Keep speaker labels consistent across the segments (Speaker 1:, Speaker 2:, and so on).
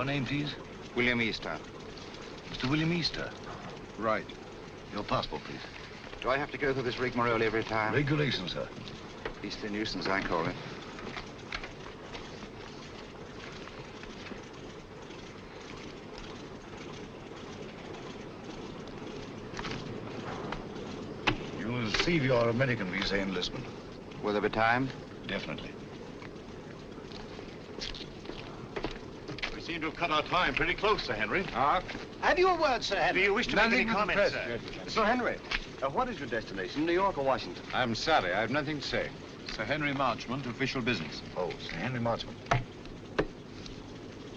Speaker 1: Your name, please?
Speaker 2: William Easter.
Speaker 1: Mr. William Easter.
Speaker 2: Right.
Speaker 1: Your passport, please.
Speaker 2: Do I have to go through this rigmarole every time?
Speaker 1: Regulation, sir.
Speaker 2: Beastly nuisance, I call it.
Speaker 1: You'll receive your American visa in Lisbon.
Speaker 2: Will there be time?
Speaker 1: Definitely.
Speaker 3: We seem to have cut our time pretty close, Sir Henry.
Speaker 4: Have you a word, Sir Henry?
Speaker 3: Do you wish to make any comments, sir?
Speaker 5: Sir Henry, what is your destination, New York or Washington?
Speaker 2: I'm sorry, I have nothing to say.
Speaker 3: Sir Henry Marchmont, official business.
Speaker 1: Oh, Sir Henry Marchmont.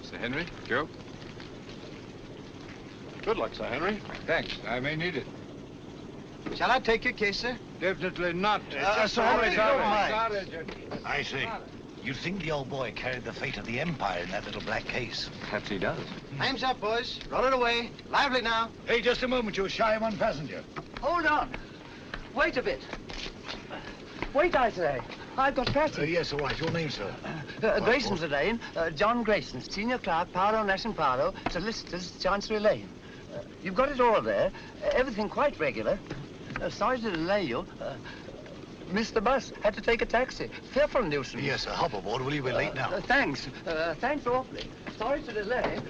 Speaker 2: Sir Henry, Joe?
Speaker 3: Good luck, Sir Henry.
Speaker 2: Thanks, I may need it.
Speaker 4: Shall I take your case, sir?
Speaker 2: Definitely not.
Speaker 4: Sir Henry, don't mind.
Speaker 1: I see. You think the old boy carried the fate of the Empire in that little black case?
Speaker 2: Perhaps he does.
Speaker 4: Time's up, boys. Roll it away. Lively now.
Speaker 1: Hey, just a moment. You're shy of one passenger.
Speaker 6: Hold on. Wait a bit. Wait, I say. I've got passage.
Speaker 1: Yes, all right. Your name, sir?
Speaker 6: Grayson's the name. John Grayson, senior clerk, Paro Nash & Paro, solicitors, Chancery Lane. You've got it all there. Everything quite regular. Sorry to delay you. Missed the bus. Had to take a taxi. Fearful nuisance.
Speaker 1: Yes, sir. Hop aboard, will you? We're late now.
Speaker 6: Thanks. Thanks awfully. Sorry to delay.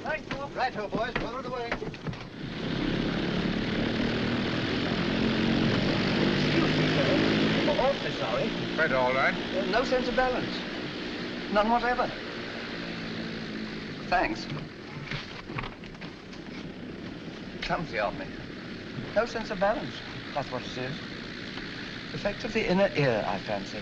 Speaker 6: Thanks awfully.
Speaker 4: Right-ho, boys. Roll it away.
Speaker 6: Excuse me, sir. Awfully sorry.
Speaker 2: Quite all right.
Speaker 6: No sense of balance. None whatever. Thanks. Clumsy of me. No sense of balance. That's what it is. Effect of the inner ear, I fancy.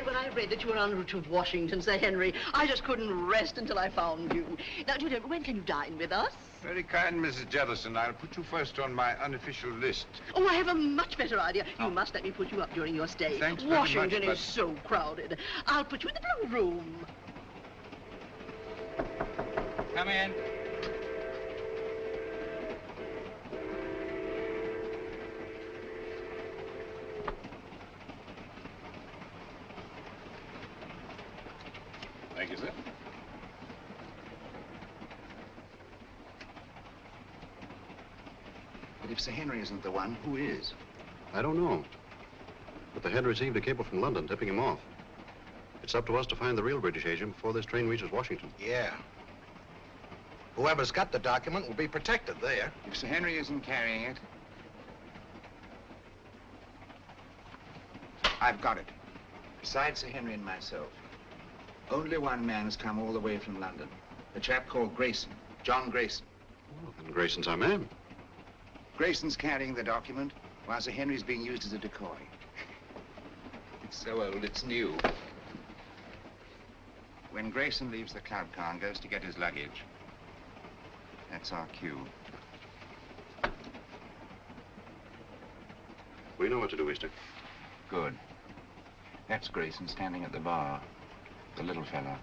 Speaker 7: When I read that you were en route to Washington, Sir Henry, I just couldn't rest until I found you. Now, do you know, when can you dine with us?
Speaker 2: Very kind, Mrs. Jellison. I'll put you first on my unofficial list.
Speaker 7: Oh, I have a much better idea. You must let me put you up during your stay.
Speaker 2: Thanks very much,
Speaker 7: Washington
Speaker 2: but-
Speaker 7: is so crowded. I'll put you in the blue room.
Speaker 2: Come in.
Speaker 3: Thank you, sir.
Speaker 2: But if Sir Henry isn't the one, who is?
Speaker 5: I don't know. But the head received a cable from London tipping him off. It's up to us to find the real British agent before this train reaches Washington.
Speaker 4: Yeah. Whoever's got the document will be protected there.
Speaker 2: If Sir Henry isn't carrying it, I've got it. Besides Sir Henry and myself, only one man has come all the way from London. A chap called Grayson, John Grayson.
Speaker 5: Well, then Grayson's our man.
Speaker 2: Grayson's carrying the document, while Sir Henry's being used as a decoy. It's so old, it's new. When Grayson leaves the club car and goes to get his luggage, that's our cue.
Speaker 5: We know what to do, Easter.
Speaker 2: Good. That's Grayson standing at the bar. The little fellow.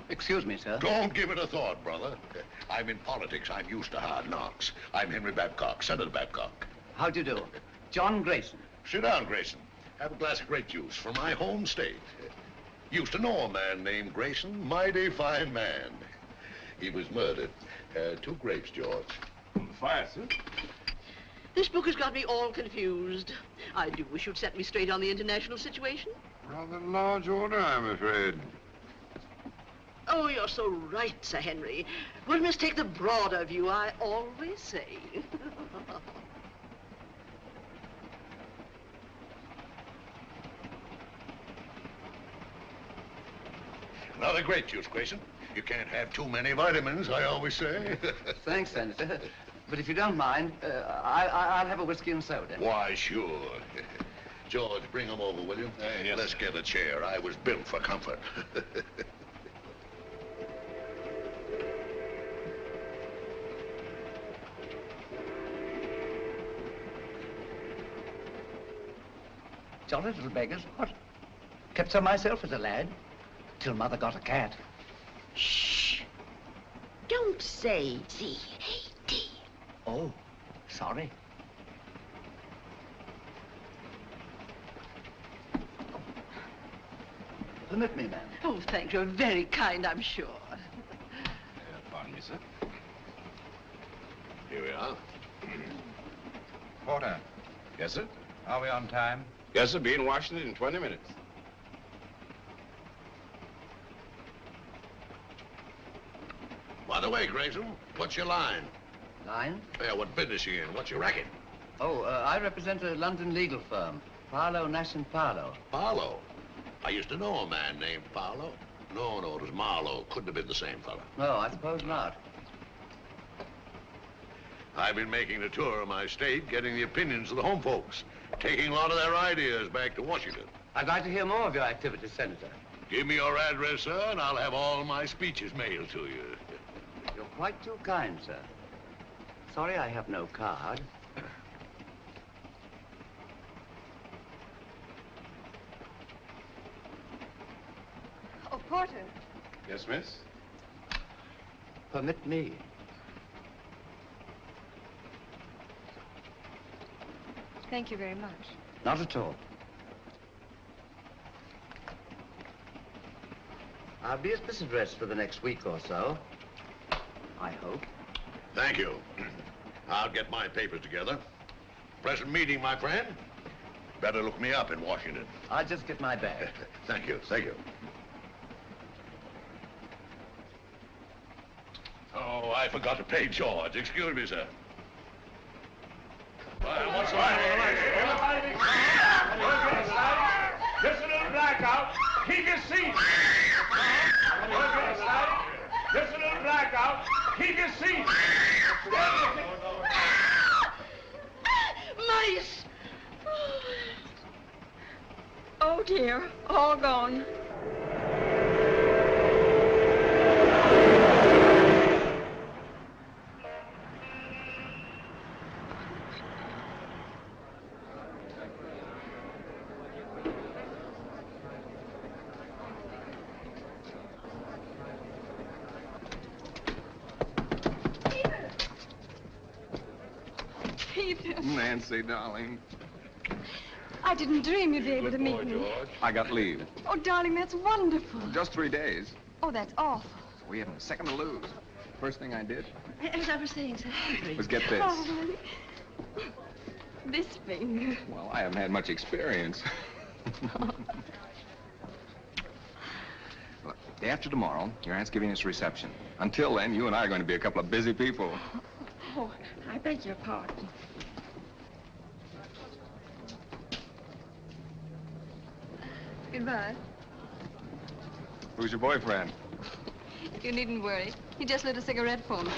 Speaker 6: Excuse me, sir.
Speaker 8: Don't give it a thought, brother. I'm in politics. I'm used to hard knocks. I'm Henry Babcock, Senator Babcock.
Speaker 6: How do you do? John Grayson.
Speaker 8: Sit down, Grayson. Have a glass of grape juice from my home state. Used to know a man named Grayson. Mighty fine man. He was murdered. 2 grapes, George.
Speaker 3: On the fire, sir.
Speaker 7: This book has got me all confused. I do wish you'd set me straight on the international situation.
Speaker 3: Rather large order, I'm afraid.
Speaker 7: Oh, you're so right, Sir Henry. One must take the broader view, I always say.
Speaker 8: Another grape juice, Grayson. You can't have too many vitamins, I always say.
Speaker 6: Thanks, Senator. But if you don't mind, I'll have a whiskey and soda.
Speaker 8: Why, sure. George, bring them over, will you?
Speaker 3: Yes,
Speaker 8: Let's get a chair. I was built for comfort.
Speaker 6: Jolly little beggars, what? Kept some myself as a lad, till Mother got a cat.
Speaker 9: Shh. Don't say Z-A-D.
Speaker 6: Oh, sorry. Permit me, ma'am.
Speaker 7: Oh, thank you. Very kind, I'm sure.
Speaker 3: Pardon me, sir.
Speaker 8: Here we are.
Speaker 2: Porter,
Speaker 3: Yes, sir?
Speaker 2: are we on time?
Speaker 3: Yes, sir. Be in Washington in 20 minutes.
Speaker 8: By the way, Grayson, what's your line?
Speaker 6: Line?
Speaker 8: Yeah, what business you in? What's your racket?
Speaker 6: Oh, I represent a London legal firm, Paolo, Nash & Paolo.
Speaker 8: Paolo. I used to know a man named Paolo. No, it was Marlowe. Couldn't have been the same fella.
Speaker 6: No, I suppose not.
Speaker 8: I've been making a tour of my state, getting the opinions of the home folks, taking a lot of their ideas back to Washington.
Speaker 6: I'd like to hear more of your activities, Senator.
Speaker 8: Give me your address, sir, and I'll have all my speeches mailed to you.
Speaker 6: You're quite too kind, sir. Sorry I have no card.
Speaker 10: Oh, Porter.
Speaker 3: Yes, miss?
Speaker 6: Permit me.
Speaker 10: Thank you very much.
Speaker 6: Not at all. I'll be at this address for the next week or so. I hope.
Speaker 8: Thank you. I'll get my papers together. Pleasant meeting, my friend. Better look me up in Washington.
Speaker 6: I'll just get my bag.
Speaker 8: Thank you, thank you. Oh, I forgot to pay George. Excuse me, sir. What's the matter with the lights?
Speaker 3: Everybody be quiet. We're getting started. Just a little blackout. Keep your seat. We're getting started. Just a little blackout. Keep your seat.
Speaker 7: Mice!
Speaker 10: Oh, dear. All gone. Peter.
Speaker 3: Nancy, darling.
Speaker 10: I didn't dream you'd be able to meet me.
Speaker 3: I got leave.
Speaker 10: Oh, darling, that's wonderful.
Speaker 3: Just 3 days.
Speaker 10: Oh, that's awful.
Speaker 3: We haven't a second to lose. First thing I did
Speaker 7: As I was saying, Sir Henry.
Speaker 3: was get this.
Speaker 10: Oh, honey. This finger.
Speaker 3: Well, I haven't had much experience. Look, day after tomorrow, your aunt's giving us a reception. Until then, you and I are going to be a couple of busy people.
Speaker 10: Oh, I beg your pardon. Goodbye.
Speaker 3: Who's your boyfriend?
Speaker 10: You needn't worry. He just lit a cigarette for me.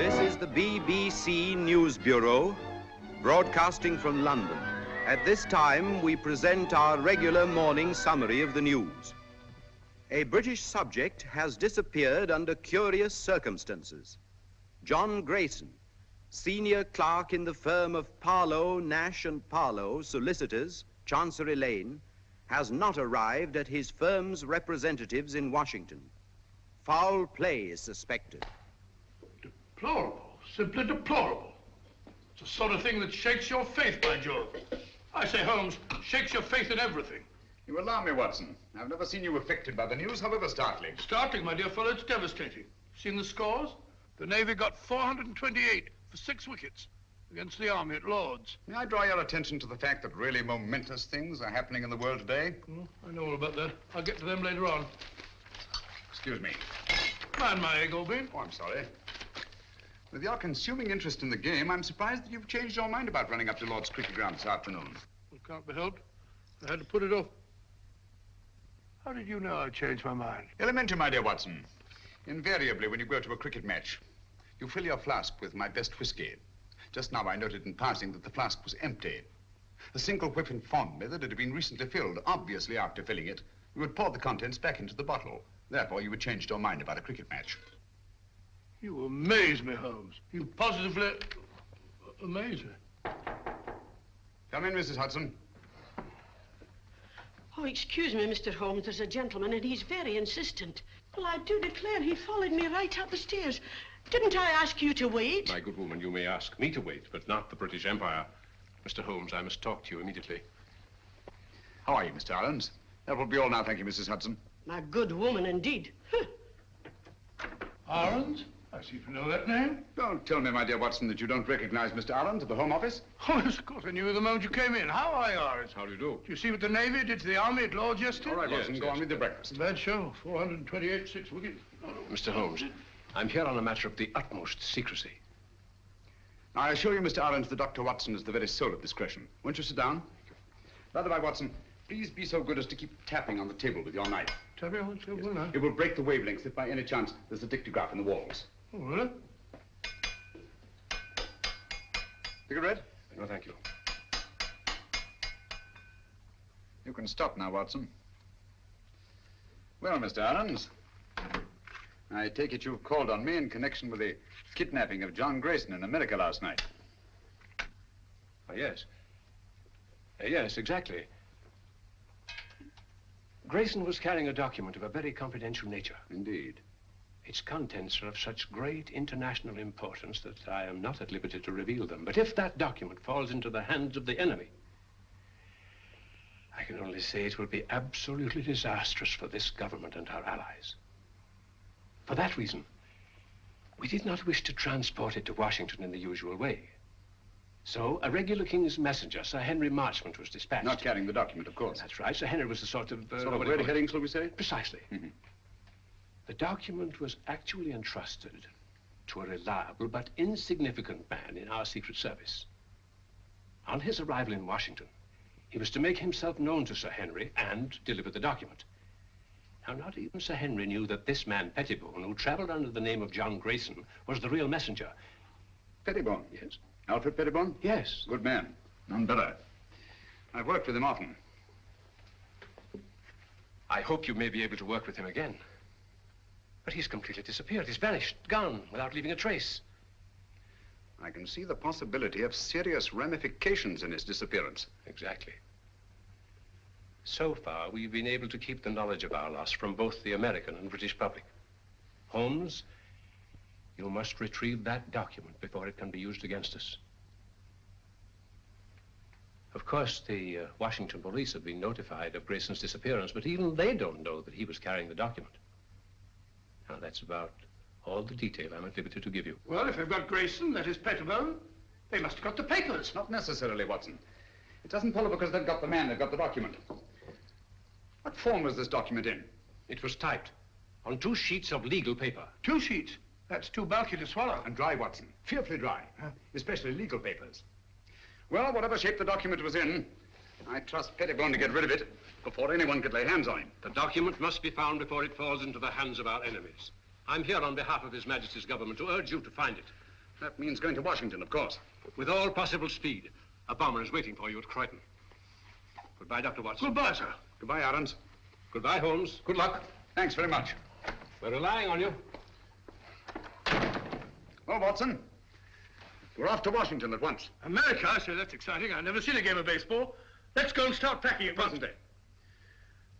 Speaker 11: This is the BBC News Bureau, broadcasting from London. At this time, we present our regular morning summary of the news. A British subject has disappeared under curious circumstances. John Grayson, senior clerk in the firm of Parlow, Nash and Parlow, solicitors, Chancery Lane, has not arrived at his firm's representatives in Washington. Foul play is suspected.
Speaker 3: Deplorable, simply deplorable. It's the sort of thing that shakes your faith, by Jove. I say, Holmes, shakes your faith in everything.
Speaker 2: You alarm me, Watson. I've never seen you affected by the news, however startling.
Speaker 3: Startling, my dear fellow, it's devastating. Seen the scores? The Navy got 428 for 6 wickets against the Army at Lord's.
Speaker 2: May I draw your attention to the fact that really momentous things are happening in the world today?
Speaker 3: Oh, I know all about that. I'll get to them later on.
Speaker 2: Excuse me.
Speaker 3: Mind my egg, Oldbean.
Speaker 2: Oh, I'm sorry. With your consuming interest in the game, I'm surprised that you've changed your mind about running up to Lord's cricket ground this afternoon.
Speaker 3: It can't be helped. I had to put it off. How did you know I changed my mind?
Speaker 2: Elementary, my dear Watson. Invariably, when you go to a cricket match, you fill your flask with my best whiskey. Just now I noted in passing that the flask was empty. The single whiff informed me that it had been recently filled. Obviously, after filling it, you would pour the contents back into the bottle. Therefore, you had changed your mind about a cricket match.
Speaker 3: You amaze me, Holmes. You positively amaze me.
Speaker 2: Come in, Mrs. Hudson.
Speaker 9: Oh, excuse me, Mr. Holmes. There's a gentleman, and he's very insistent. Well, I do declare he followed me right up the stairs. Didn't I ask you to wait?
Speaker 12: My good woman, you may ask me to wait, but not the British Empire. Mr. Holmes, I must talk to you immediately.
Speaker 2: How are you, Mr. Irons? That will be all now, thank you, Mrs. Hudson.
Speaker 9: My good woman, indeed. Huh.
Speaker 3: Arons? I seem to know that name.
Speaker 2: Don't tell me, my dear Watson, that you don't recognize Mr. Irons at the Home Office.
Speaker 3: Oh, yes, of course. I knew you the moment you came in. How are you, Arons?
Speaker 12: How do you do?
Speaker 3: Did you see what the Navy did to the Army at Lord's yesterday?
Speaker 2: All right, Watson, go on with your breakfast.
Speaker 3: Bad show. 428, 6 wickets.
Speaker 12: Mr. Holmes, I'm here on a matter of the utmost secrecy.
Speaker 2: Now, I assure you, Mr. Irons, that Dr. Watson is the very soul of discretion. Won't you sit down? By the way, Watson, please be so good as to keep tapping on the table with your knife.
Speaker 3: Tapping on the table, now?
Speaker 2: It will break the wavelengths if by any chance there's a dictograph in the walls.
Speaker 3: Oh, really?
Speaker 2: Cigarette?
Speaker 12: No, thank you.
Speaker 2: You can stop now, Watson. Well, Mr. Irons, I take it you've called on me in connection with the kidnapping of John Grayson in America last night.
Speaker 12: Oh, yes. Yes, exactly. Grayson was carrying a document of a very confidential nature.
Speaker 2: Indeed.
Speaker 12: Its contents are of such great international importance that I am not at liberty to reveal them. But if that document falls into the hands of the enemy, I can only say it will be absolutely disastrous for this government and our allies. For that reason, we did not wish to transport it to Washington in the usual way. So a regular King's messenger, Sir Henry Marchmont, was dispatched.
Speaker 2: Not carrying the document, of course.
Speaker 12: That's right. Sir Henry was a sort of...
Speaker 2: sort of red herring, shall we say?
Speaker 12: Precisely. Mm-hmm. The document was actually entrusted to a reliable but insignificant man in our Secret Service. On his arrival in Washington, he was to make himself known to Sir Henry and deliver the document. Now, not even Sir Henry knew that this man, Pettibone, who traveled under the name of John Grayson, was the real messenger.
Speaker 2: Pettibone?
Speaker 12: Yes.
Speaker 2: Alfred Pettibone?
Speaker 12: Yes.
Speaker 2: Good man. None better. I've worked with him often.
Speaker 12: I hope you may be able to work with him again. But he's completely disappeared. He's vanished, gone, without leaving a trace.
Speaker 2: I can see the possibility of serious ramifications in his disappearance.
Speaker 12: Exactly. So far, we've been able to keep the knowledge of our loss from both the American and British public. Holmes, you must retrieve that document before it can be used against us. Of course, the Washington police have been notified of Grayson's disappearance, but even they don't know that he was carrying the document. Now, that's about all the detail I'm at liberty to give you.
Speaker 3: Well, if they've got Grayson, that is Pettibone, they must have got the papers.
Speaker 2: Not necessarily, Watson. It doesn't follow because they've got the man, they've got the document. What form was this document in?
Speaker 12: It was typed on 2 sheets of legal paper.
Speaker 3: 2 sheets? That's too bulky to swallow.
Speaker 2: And dry, Watson. Fearfully dry. Especially legal papers. Well, whatever shape the document was in, I trust Pettibone to get rid of it before anyone could lay hands on him.
Speaker 12: The document must be found before it falls into the hands of our enemies. I'm here on behalf of His Majesty's government to urge you to find it.
Speaker 2: That means going to Washington, of course.
Speaker 12: With all possible speed. A bomber is waiting for you at Croydon. Goodbye, Dr. Watson.
Speaker 2: Goodbye, sir. Goodbye, Adams.
Speaker 12: Goodbye, Holmes. Good luck.
Speaker 2: Thanks very much.
Speaker 12: We're relying on you.
Speaker 2: Well, Watson, we're off to Washington at once.
Speaker 3: America? I say, that's exciting. I've never seen a game of baseball. Let's go and start packing at once.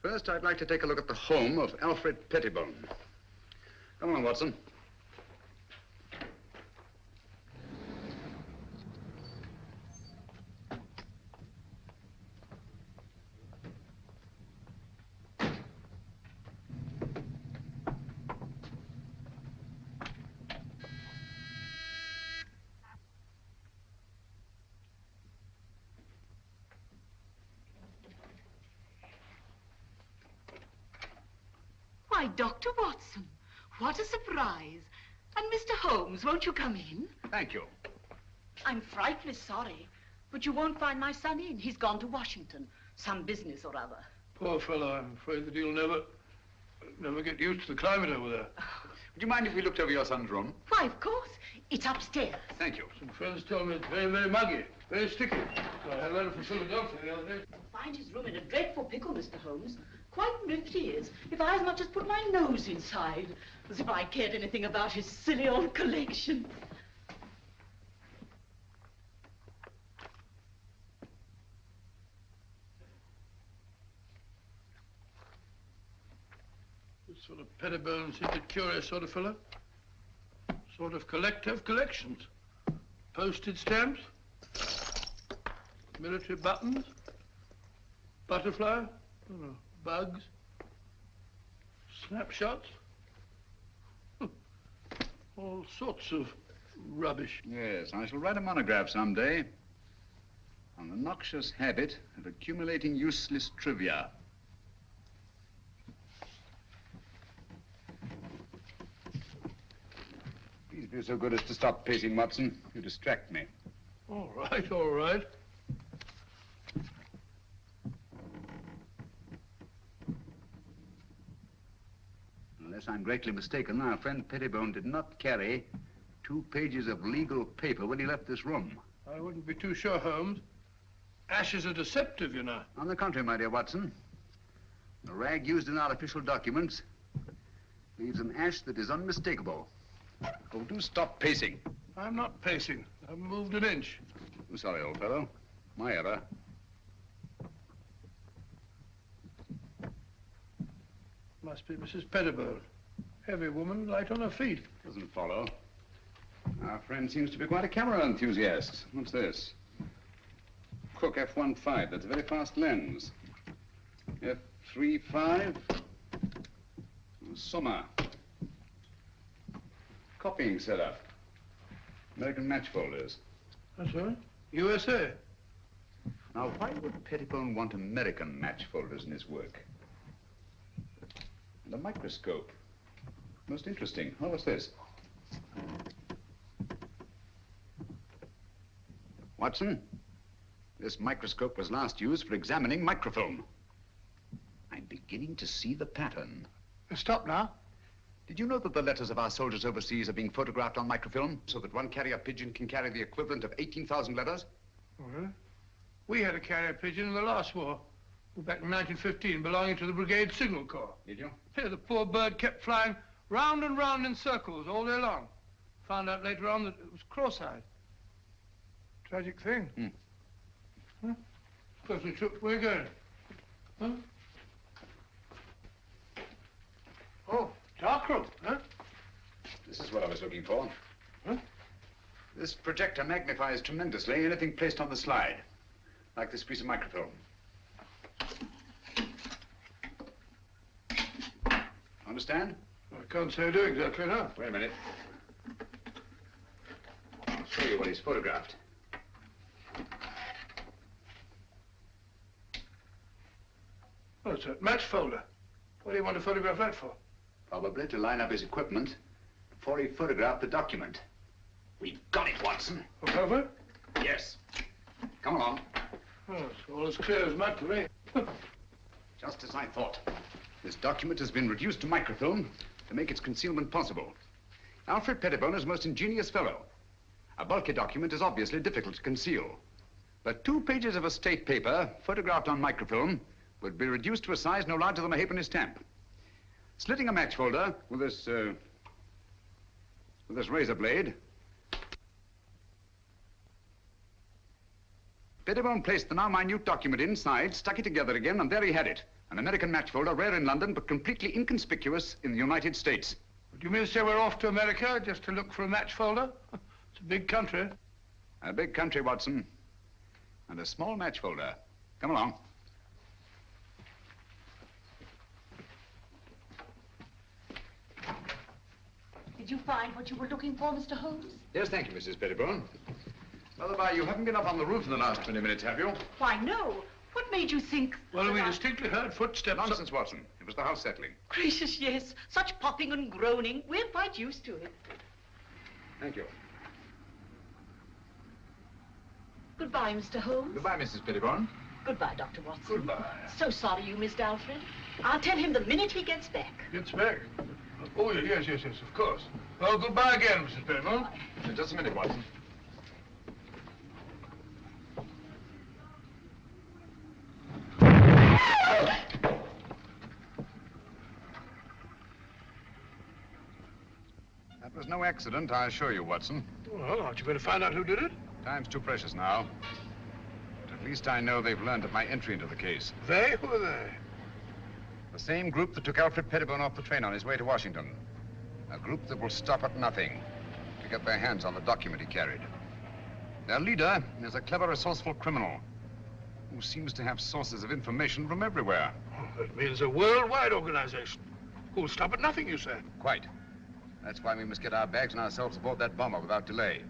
Speaker 2: First, I'd like to take a look at the home of Alfred Pettibone. Come on, Watson.
Speaker 7: Why, Dr. Watson, what a surprise. And Mr. Holmes, won't you come in?
Speaker 2: Thank you.
Speaker 7: I'm frightfully sorry, but you won't find my son in. He's gone to Washington. Some business or other.
Speaker 3: Poor fellow, I'm afraid that he'll never get used to the climate over there.
Speaker 2: Would you mind if we looked over your son's room?
Speaker 7: Why, of course. It's upstairs.
Speaker 2: Thank you.
Speaker 3: Some friends told me it's very, very muggy, very sticky. So I had a letter from Philadelphia the other day.
Speaker 7: You'll find his room in a dreadful pickle, Mr. Holmes. Quite ripped he is. If I as much as put my nose inside. As if I cared anything about his silly old collection.
Speaker 3: This sort of Pettibone seems a curious sort of fellow. Sort of collector of collections. Postage stamps. Military buttons. Butterfly. I don't know. Bugs, snapshots, all sorts of rubbish.
Speaker 2: Yes, I shall write a monograph someday on the noxious habit of accumulating useless trivia. Please be so good as to stop pacing, Watson. You distract me.
Speaker 3: All right, all right.
Speaker 2: Unless I'm greatly mistaken, our friend Pettibone did not carry 2 pages of legal paper when he left this room.
Speaker 3: I wouldn't be too sure, Holmes. Ashes are deceptive, you know.
Speaker 2: On the contrary, my dear Watson, the rag used in our official documents leaves an ash that is unmistakable. Oh, do stop pacing.
Speaker 3: I'm not pacing. I've moved an inch.
Speaker 2: I'm sorry, old fellow. My error.
Speaker 3: Must be Mrs. Pettibone. Heavy woman, light on her feet.
Speaker 2: Doesn't follow. Our friend seems to be quite a camera enthusiast. What's this? Cook F1.5. That's a very fast lens. F3.5. Summer. Copying setup. American match folders.
Speaker 3: That's right. USA.
Speaker 2: Now, why would Pettibone want American match folders in his work? And a microscope. Most interesting. Oh, what's this? Watson, this microscope was last used for examining microfilm. I'm beginning to see the pattern.
Speaker 3: Stop now.
Speaker 2: Did you know that the letters of our soldiers overseas are being photographed on microfilm so that one carrier pigeon can carry the equivalent of 18,000 letters?
Speaker 3: Oh, really? We had a carrier pigeon in the last war. Back in 1915, belonging to the Brigade Signal Corps.
Speaker 2: Did you?
Speaker 3: Yeah, the poor bird kept flying round and round in circles all day long. Found out later on that it was cross-eyed. Tragic thing. Huh? Perfectly true. Where are you going? Huh? Oh, dark room, huh?
Speaker 2: This is what I was looking for.
Speaker 3: Huh?
Speaker 2: This projector magnifies tremendously anything placed on the slide, like this piece of microfilm. Understand?
Speaker 3: I can't say I do exactly, no.
Speaker 2: Wait a minute. I'll show you what he's photographed.
Speaker 3: Oh, it's a match folder. What do you want to photograph that for?
Speaker 2: Probably to line up his equipment before he photographed the document. We've got it, Watson.
Speaker 3: Oh, have we?
Speaker 2: Yes. Come along.
Speaker 3: Oh, it's all as clear as mud to me.
Speaker 2: Just as I thought. This document has been reduced to microfilm to make its concealment possible. Alfred Pettibone is a most ingenious fellow. A bulky document is obviously difficult to conceal. But 2 pages of a state paper, photographed on microfilm, would be reduced to a size no larger than a halfpenny stamp. Slitting a match folder with this razor blade, Pettibone placed the now minute document inside, stuck it together again, and there he had it. An American match folder, rare in London, but completely inconspicuous in the United States.
Speaker 3: Do you mean to say we're off to America just to look for a match folder? It's a big country.
Speaker 2: A big country, Watson. And a small match folder. Come along.
Speaker 7: Did you find what you were looking for, Mr. Holmes?
Speaker 2: Yes, thank you, Mrs. Pettibone. By the by, you haven't been up on the roof in the last 20 minutes, have you?
Speaker 7: Why, no. What made you think...
Speaker 3: Well, we distinctly heard footsteps.
Speaker 2: Nonsense, Watson. It was the house settling.
Speaker 7: Gracious, yes. Such popping and groaning. We're quite used to it.
Speaker 2: Thank you.
Speaker 7: Goodbye, Mr. Holmes.
Speaker 2: Goodbye, Mrs. Pettibone.
Speaker 7: Goodbye, Dr. Watson.
Speaker 3: Goodbye.
Speaker 7: So sorry you missed Alfred. I'll tell him the minute he gets back.
Speaker 3: Gets back? Oh, yes, of course. Well, goodbye again, Mrs. Pettibone.
Speaker 2: Just a minute, Watson. That was no accident, I assure you, Watson.
Speaker 3: Well, aren't you going to find out who did it?
Speaker 2: Time's too precious now. But at least I know they've learned of my entry into the case.
Speaker 3: They? Who are they?
Speaker 2: The same group that took Alfred Pettibone off the train on his way to Washington. A group that will stop at nothing to get their hands on the document he carried. Their leader is a clever, resourceful criminal who seems to have sources of information from everywhere.
Speaker 3: Oh, that means a worldwide organization. Who'll stop at nothing, you say?
Speaker 2: Quite. That's why we must get our bags and ourselves aboard that bomber without delay.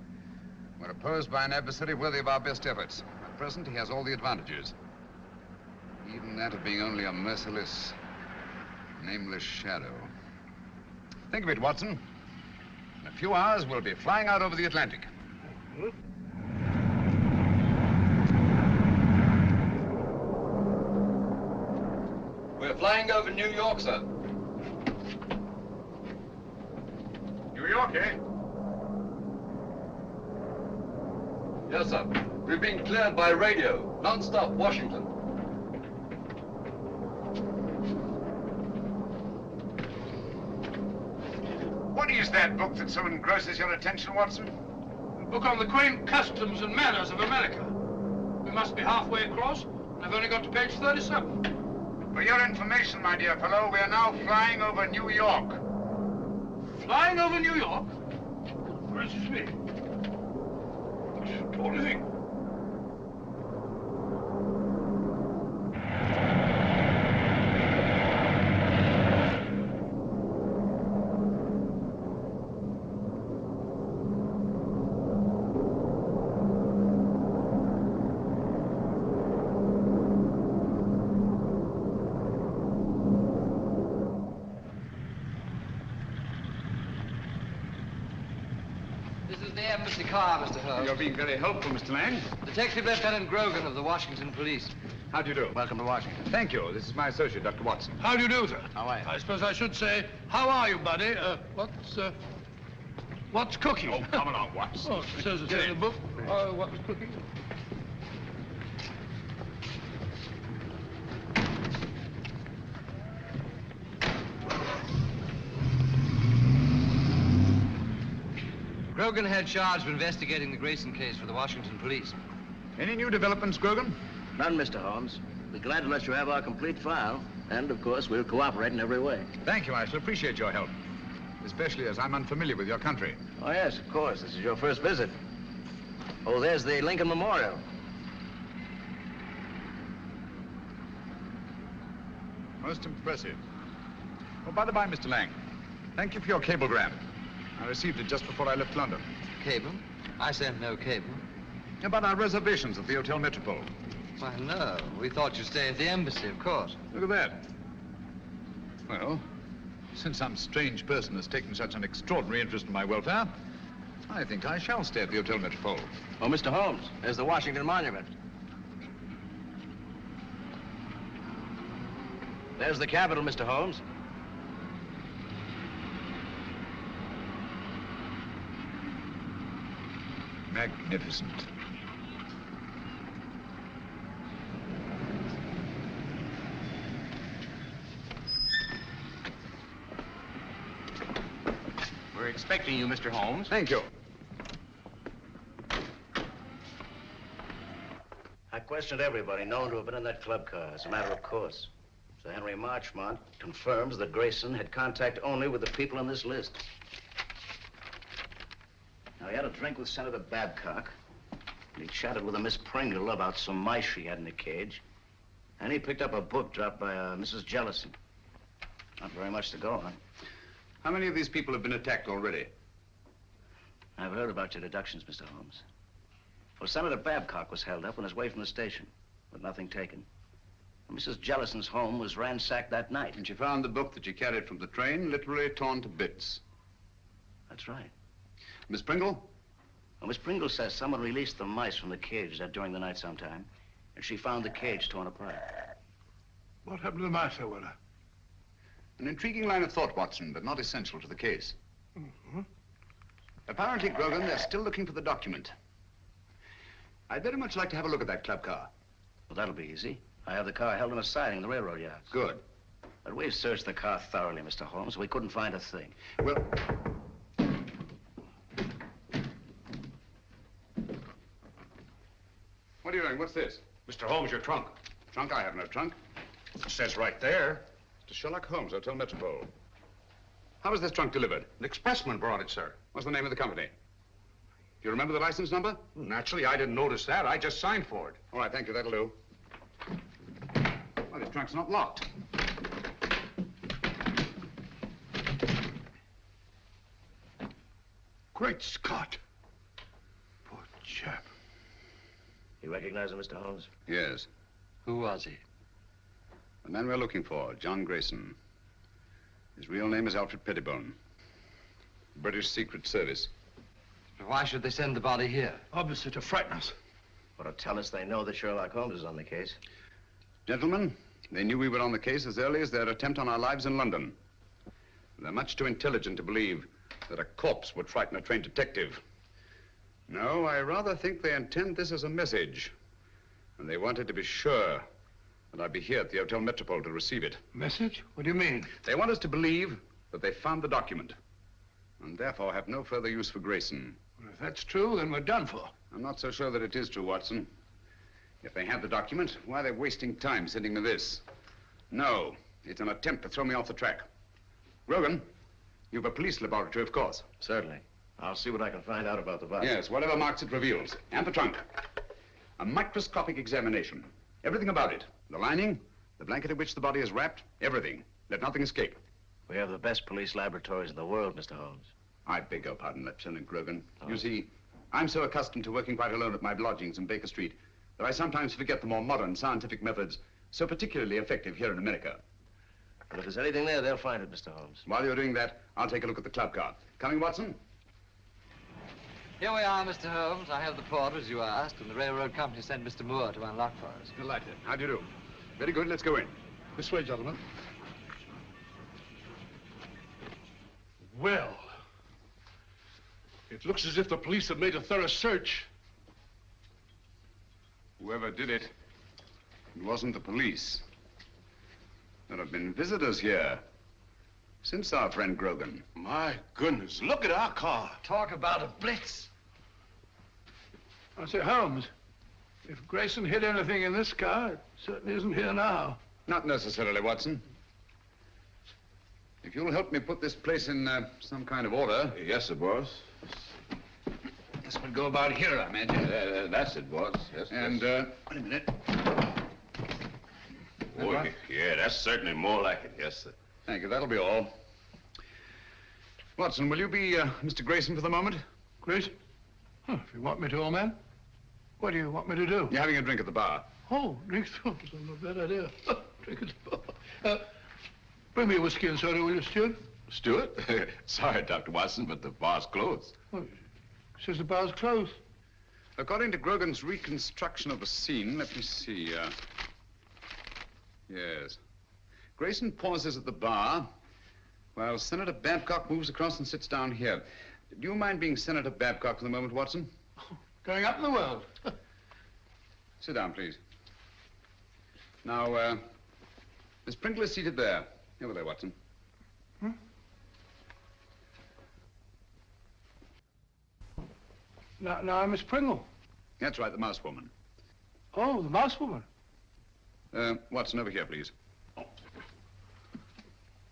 Speaker 2: We're opposed by an adversary worthy of our best efforts. At present, he has all the advantages. Even that of being only a merciless, nameless shadow. Think of it, Watson. In a few hours, we'll be flying out over the Atlantic.
Speaker 13: We're flying over New York, sir.
Speaker 2: New York, eh?
Speaker 13: Yes, sir. We've been cleared by radio. Non-stop, Washington.
Speaker 2: What is that book that so engrosses your attention, Watson?
Speaker 3: A book on the quaint customs and manners of America. We must be halfway across, and I've only got to page 37.
Speaker 2: For your information, my dear fellow, we are now flying over New York.
Speaker 3: Flying over New York? Gracious me. What do you think?
Speaker 14: Embassy car, Mr. Holmes.
Speaker 2: You're being very helpful, Mr. Lang.
Speaker 14: Detective Lieutenant Grogan of the Washington Police.
Speaker 2: How do you do?
Speaker 14: Welcome to Washington.
Speaker 2: Thank you. This is my associate, Dr. Watson.
Speaker 3: How do you do, sir?
Speaker 14: How are you?
Speaker 3: I suppose I should say, how are you, buddy? What's cooking?
Speaker 2: Oh, come along, Watson.
Speaker 3: Oh, it says in the book. What's cooking?
Speaker 14: Grogan had charge of investigating the Grayson case for the Washington Police.
Speaker 2: Any new developments, Grogan?
Speaker 6: None, Mr. Holmes. We're glad to let you have our complete file. And, of course, we'll cooperate in every way.
Speaker 2: Thank you. I shall appreciate your help. Especially as I'm unfamiliar with your country.
Speaker 6: Oh, yes, of course. This is your first visit. Oh, there's the Lincoln Memorial.
Speaker 2: Most impressive. Oh, by the by, Mr. Lang, thank you for your cablegram. I received it just before I left London.
Speaker 14: Cable? I sent no cable.
Speaker 2: About our reservations at the Hotel Metropole.
Speaker 14: Why, no. We thought you'd stay at the embassy, of course.
Speaker 2: Look at that. Well, since some strange person has taken such an extraordinary interest in my welfare, I think I shall stay at the Hotel Metropole.
Speaker 6: Oh, Mr. Holmes, there's the Washington Monument. There's the Capitol, Mr. Holmes.
Speaker 2: Magnificent.
Speaker 15: We're expecting you, Mr. Holmes.
Speaker 2: Thank you.
Speaker 6: I questioned everybody known to have been in that club car, as a matter of course. Sir Henry Marchmont confirms that Grayson had contact only with the people on this list. Now, he had a drink with Senator Babcock. And he chatted with a Miss Pringle about some mice she had in the cage. And he picked up a book dropped by Mrs. Jellison. Not very much to go on.
Speaker 2: How many of these people have been attacked already?
Speaker 6: I've heard about your deductions, Mr. Holmes. Well, Senator Babcock was held up on his way from the station, with nothing taken. And Mrs. Jellison's home was ransacked that night.
Speaker 2: And she found the book that she carried from the train literally torn to bits.
Speaker 6: That's right.
Speaker 2: Miss Pringle?
Speaker 6: Well, Miss Pringle says someone released the mice from the cage during the night sometime, and she found the cage torn apart.
Speaker 3: What happened to the mice, I wonder?
Speaker 2: An intriguing line of thought, Watson, but not essential to the case.
Speaker 3: Mm-hmm.
Speaker 2: Apparently, Grogan, they're still looking for the document. I'd very much like to have a look at that club car.
Speaker 6: Well, that'll be easy. I have the car held in a siding in the railroad yards.
Speaker 2: Good.
Speaker 6: But we've searched the car thoroughly, Mr. Holmes. We couldn't find a thing.
Speaker 2: Well... What are you doing? What's this?
Speaker 5: Mr. Holmes, your trunk.
Speaker 2: Trunk? I have no trunk.
Speaker 5: It says right there.
Speaker 2: To Sherlock Holmes, Hotel Metropole. How was this trunk delivered?
Speaker 5: An expressman brought it, sir.
Speaker 2: What's the name of the company? Do you remember the license number?
Speaker 5: Naturally, I didn't notice that. I just signed for it.
Speaker 2: All right, thank you. That'll do. Well, this trunk's not locked.
Speaker 3: Great Scott. Poor chap.
Speaker 6: You recognize him, Mr. Holmes?
Speaker 2: Yes.
Speaker 14: Who was he?
Speaker 2: The man we're looking for, John Grayson. His real name is Alfred Pettibone. British Secret Service.
Speaker 14: Why should they send the body here?
Speaker 3: Obviously to frighten us.
Speaker 6: Or to tell us they know that Sherlock Holmes is on the case.
Speaker 2: Gentlemen, they knew we were on the case as early as their attempt on our lives in London. They're much too intelligent to believe that a corpse would frighten a trained detective. No, I rather think they intend this as a message. And they wanted to be sure that I'd be here at the Hotel Metropole to receive it.
Speaker 3: Message? What do you mean?
Speaker 2: They want us to believe that they found the document. And therefore have no further use for Grayson.
Speaker 3: Well, if that's true, then we're done for.
Speaker 2: I'm not so sure that it is true, Watson. If they have the document, why are they wasting time sending me this? No, it's an attempt to throw me off the track. Grogan, you've a police laboratory, of course.
Speaker 6: Certainly. I'll see what I can find out about the body.
Speaker 2: Yes, whatever marks it reveals. And the trunk. A microscopic examination. Everything about it. The lining, the blanket in which the body is wrapped, everything. Let nothing escape.
Speaker 6: We have the best police laboratories in the world, Mr. Holmes.
Speaker 2: I beg your pardon, Lieutenant Grogan. You see, I'm so accustomed to working quite alone at my lodgings in Baker Street that I sometimes forget the more modern scientific methods so particularly effective here in America.
Speaker 6: But if there's anything there, they'll find it, Mr. Holmes.
Speaker 2: While you're doing that, I'll take a look at the club car. Coming, Watson?
Speaker 14: Here we are, Mr. Holmes. I have the porter, as you asked, and the railroad company sent Mr. Moore to unlock for us.
Speaker 2: Delighted. How do you do? Very good. Let's go in.
Speaker 3: This way, gentlemen. Well, it looks as if the police have made a thorough search.
Speaker 2: Whoever did it, it wasn't the police. There have been visitors here since our friend Grogan.
Speaker 3: My goodness, look at our car.
Speaker 14: Talk about a blitz.
Speaker 3: I say, Holmes, if Grayson hid anything in this car, it certainly isn't here now.
Speaker 2: Not necessarily, Watson. If you'll help me put this place in some kind of order.
Speaker 8: Yes, sir, boss.
Speaker 2: This would go about here, I imagine.
Speaker 8: That's it, boss. Yes,
Speaker 2: And,
Speaker 8: yes.
Speaker 2: wait a minute.
Speaker 8: Oh, yeah, that's certainly more like it. Yes, sir.
Speaker 2: Thank you. That'll be all. Watson, will you be Mr. Grayson for the moment?
Speaker 3: Grayson? Huh, if you want me to, old man. What do you want me to do?
Speaker 2: You're having a drink at the bar.
Speaker 3: Oh, drink at the bar. Not a bad idea. Drink at the bar. Bring me a whiskey and soda, will you, Stuart?
Speaker 8: Stuart? Sorry, Dr. Watson, but the bar's closed.
Speaker 3: Well, says the bar's closed.
Speaker 2: According to Grogan's reconstruction of the scene, let me see. Yes. Grayson pauses at the bar while Senator Babcock moves across and sits down here. Do you mind being Senator Babcock for the moment, Watson?
Speaker 3: Oh, Going up in the world.
Speaker 2: Sit down, please. Now, Miss Pringle is seated there. Over there, Watson.
Speaker 3: Now, Miss Pringle.
Speaker 2: That's right, the mouse woman.
Speaker 3: Oh, the mouse woman.
Speaker 2: Watson, over here, please.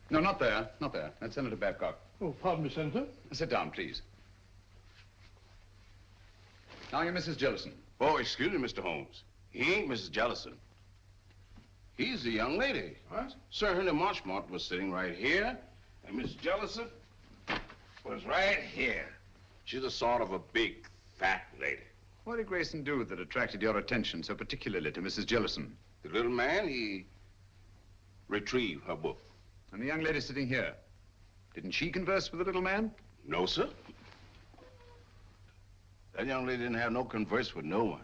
Speaker 2: No, not there. Not there. That's Senator Babcock.
Speaker 3: Oh, pardon me, Senator.
Speaker 2: Sit down, please. Now you're Mrs. Jellison.
Speaker 16: Oh, excuse me, Mr. Holmes. He ain't Mrs. Jellison. He's the young lady.
Speaker 3: What?
Speaker 16: Sir Henry Marchmont was sitting right here, and Miss Jellison was right here. She's a sort of a big, fat lady.
Speaker 2: What did Grayson do that attracted your attention so particularly to Mrs. Jellison?
Speaker 16: The little man, he retrieved her book.
Speaker 2: And the young lady sitting here, didn't she converse with the little man?
Speaker 16: No, sir. That young lady didn't have no converse with no one.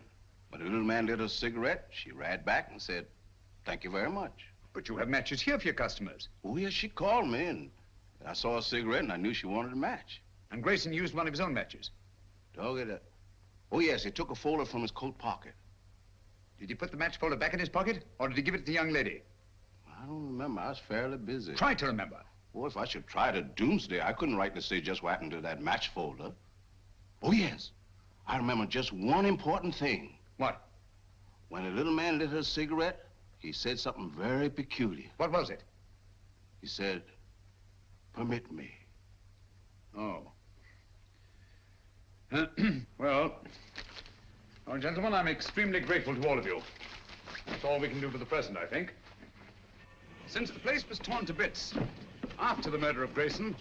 Speaker 16: When the little man lit her cigarette, she ran back and said, "Thank you very much."
Speaker 2: But you have matches here for your customers.
Speaker 16: Oh, yes, she called me, and I saw a cigarette, and I knew she wanted a match.
Speaker 2: And Grayson used one of his own matches?
Speaker 16: Dog it. Oh, yes, he took a folder from his coat pocket.
Speaker 2: Did he put the match folder back in his pocket, or did he give it to the young lady?
Speaker 16: I don't remember. I was fairly busy.
Speaker 2: Try to remember.
Speaker 16: Well, if I should try to doomsday, I couldn't rightly say just what happened to that match folder. Oh, yes. I remember just one important thing.
Speaker 2: What?
Speaker 16: When the little man lit her cigarette, he said something very peculiar.
Speaker 2: What was it?
Speaker 16: He said, "Permit me."
Speaker 2: Oh. Well, gentlemen, I'm extremely grateful to all of you. That's all we can do for the present, I think. Since the place was torn to bits after the murder of Grayson,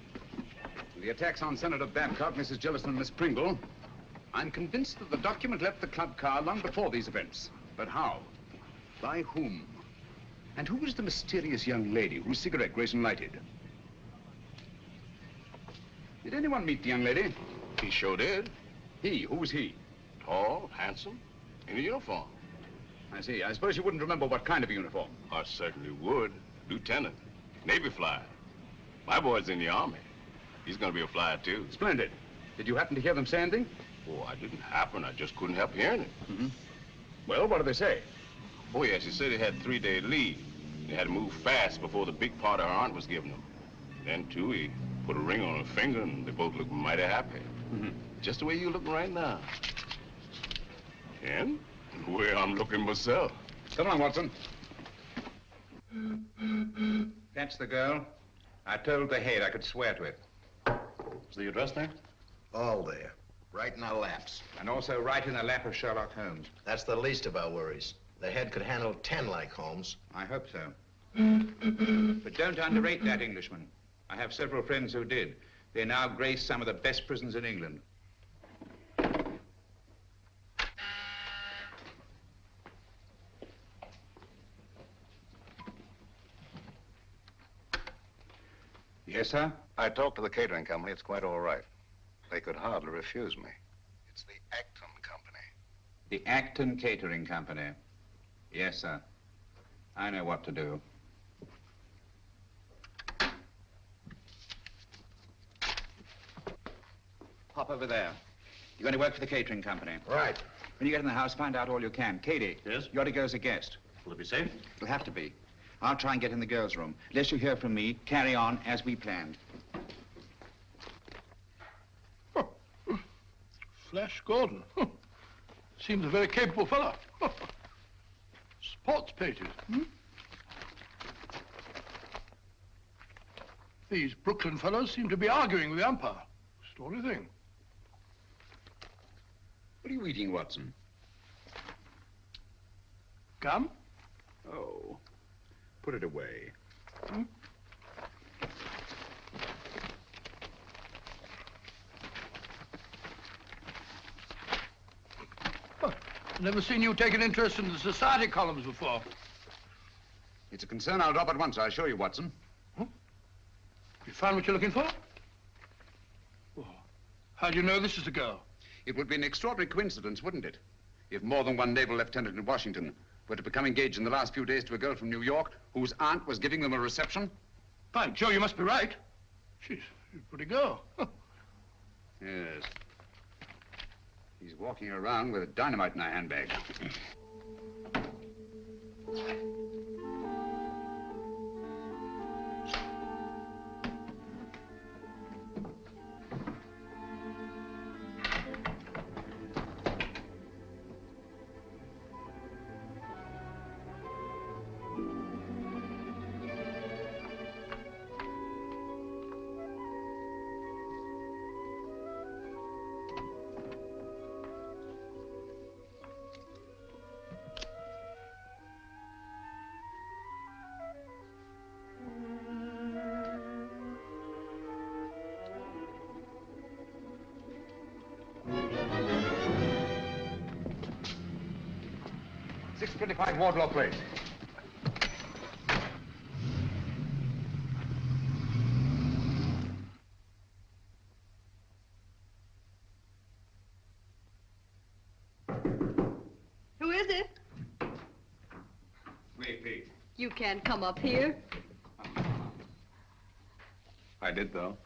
Speaker 2: the attacks on Senator Babcock, Mrs. Jellison, and Miss Pringle, I'm convinced that the document left the club car long before these events. But how? By whom? And who was the mysterious young lady whose cigarette Grayson lighted? Did anyone meet the young lady?
Speaker 16: He sure did.
Speaker 2: He? Who was he?
Speaker 16: Tall, handsome, in a uniform.
Speaker 2: I see. I suppose you wouldn't remember what kind of a uniform.
Speaker 16: I certainly would. Lieutenant, Navy flyer. My boy's in the Army. He's gonna be a flyer, too.
Speaker 2: Splendid. Did you happen to hear them say anything?
Speaker 16: Oh, I didn't happen. I just couldn't help hearing it.
Speaker 2: Mm-hmm. Well, what did they say?
Speaker 16: Oh, yes, he said he had 3-day leave. He had to move fast before the big part her aunt was giving him. Then, too, he put a ring on her finger, and they both looked mighty happy.
Speaker 2: Mm-hmm.
Speaker 16: Just the way you looking right now. And the way I'm looking myself.
Speaker 2: Come on, Watson. That's the girl. I told the head I could swear to it.
Speaker 5: Is the address there?
Speaker 4: All there. Right in our laps.
Speaker 2: And also right in the lap of Sherlock Holmes.
Speaker 4: That's the least of our worries. The head could handle 10 like Holmes.
Speaker 2: I hope so. But don't underrate that Englishman. I have several friends who did. They now grace some of the best prisons in England. Yes, sir?
Speaker 17: I talked to the catering company. It's quite all right. They could hardly refuse me. It's the Acton Company.
Speaker 2: The Acton Catering Company. Yes, sir. I know what to do. Pop over there. You're going to work for the catering company.
Speaker 4: Right.
Speaker 2: When you get in the house, find out all you can. Katie.
Speaker 5: Yes?
Speaker 2: You're to go as a guest.
Speaker 5: Will it be safe?
Speaker 2: It'll have to be. I'll try and get in the girls' room. Unless you hear from me, carry on as we planned.
Speaker 3: Flash Gordon. Seems a very capable fellow. Sports pages. These Brooklyn fellows seem to be arguing with the umpire. Story thing.
Speaker 2: What are you eating, Watson?
Speaker 3: Gum?
Speaker 2: Oh. Put it away.
Speaker 3: I've never seen you take an interest in the society columns before.
Speaker 2: It's a concern I'll drop at once, I assure you, Watson.
Speaker 3: You found what you're looking for? Oh. How do you know this is the girl?
Speaker 2: It would be an extraordinary coincidence, wouldn't it? If more than one naval lieutenant in Washington were to become engaged in the last few days to a girl from New York whose aunt was giving them a reception.
Speaker 3: By Joe, you must be right. She's a pretty girl.
Speaker 2: Yes. He's walking around with dynamite in our handbag. 625 Wardlaw Place.
Speaker 10: Who is it?
Speaker 2: Me, Pete.
Speaker 10: You can't come up here.
Speaker 2: I did, though.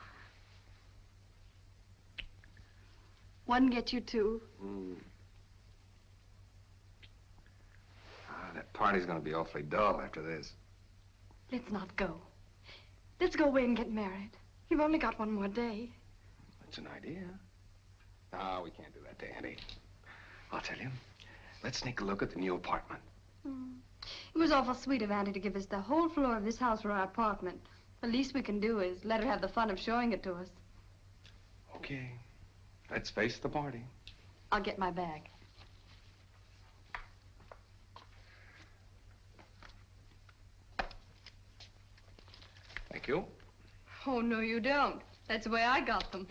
Speaker 10: One get you two.
Speaker 17: That party's gonna be awfully dull after this.
Speaker 10: Let's not go. Let's go away and get married. You've only got one more day.
Speaker 17: That's an idea. No, we can't do that, Danny. I'll tell you. Let's sneak a look at the new apartment.
Speaker 10: It was awful sweet of Auntie to give us the whole floor of this house for our apartment. The least we can do is let her have the fun of showing it to us.
Speaker 17: Okay. Let's face the party.
Speaker 10: I'll get my bag.
Speaker 17: Thank you.
Speaker 10: Oh, no, you don't. That's the way I got them.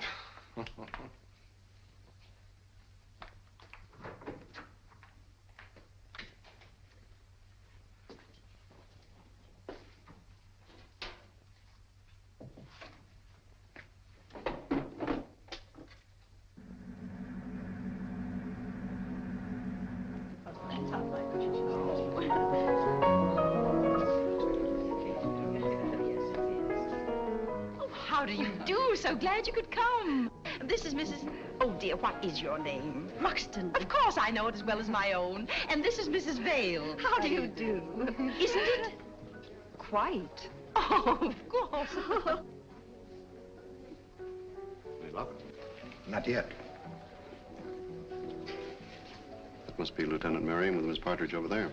Speaker 18: How do you do? So glad you could come. This is Mrs. Oh, dear, what is your name? Muxton. Of course, I know it as well as my own. And this is Mrs. Vale. How do you do? Isn't it? Quite. Oh, of course.
Speaker 4: Not yet.
Speaker 5: That must be Lieutenant Merriam with Miss Partridge over there.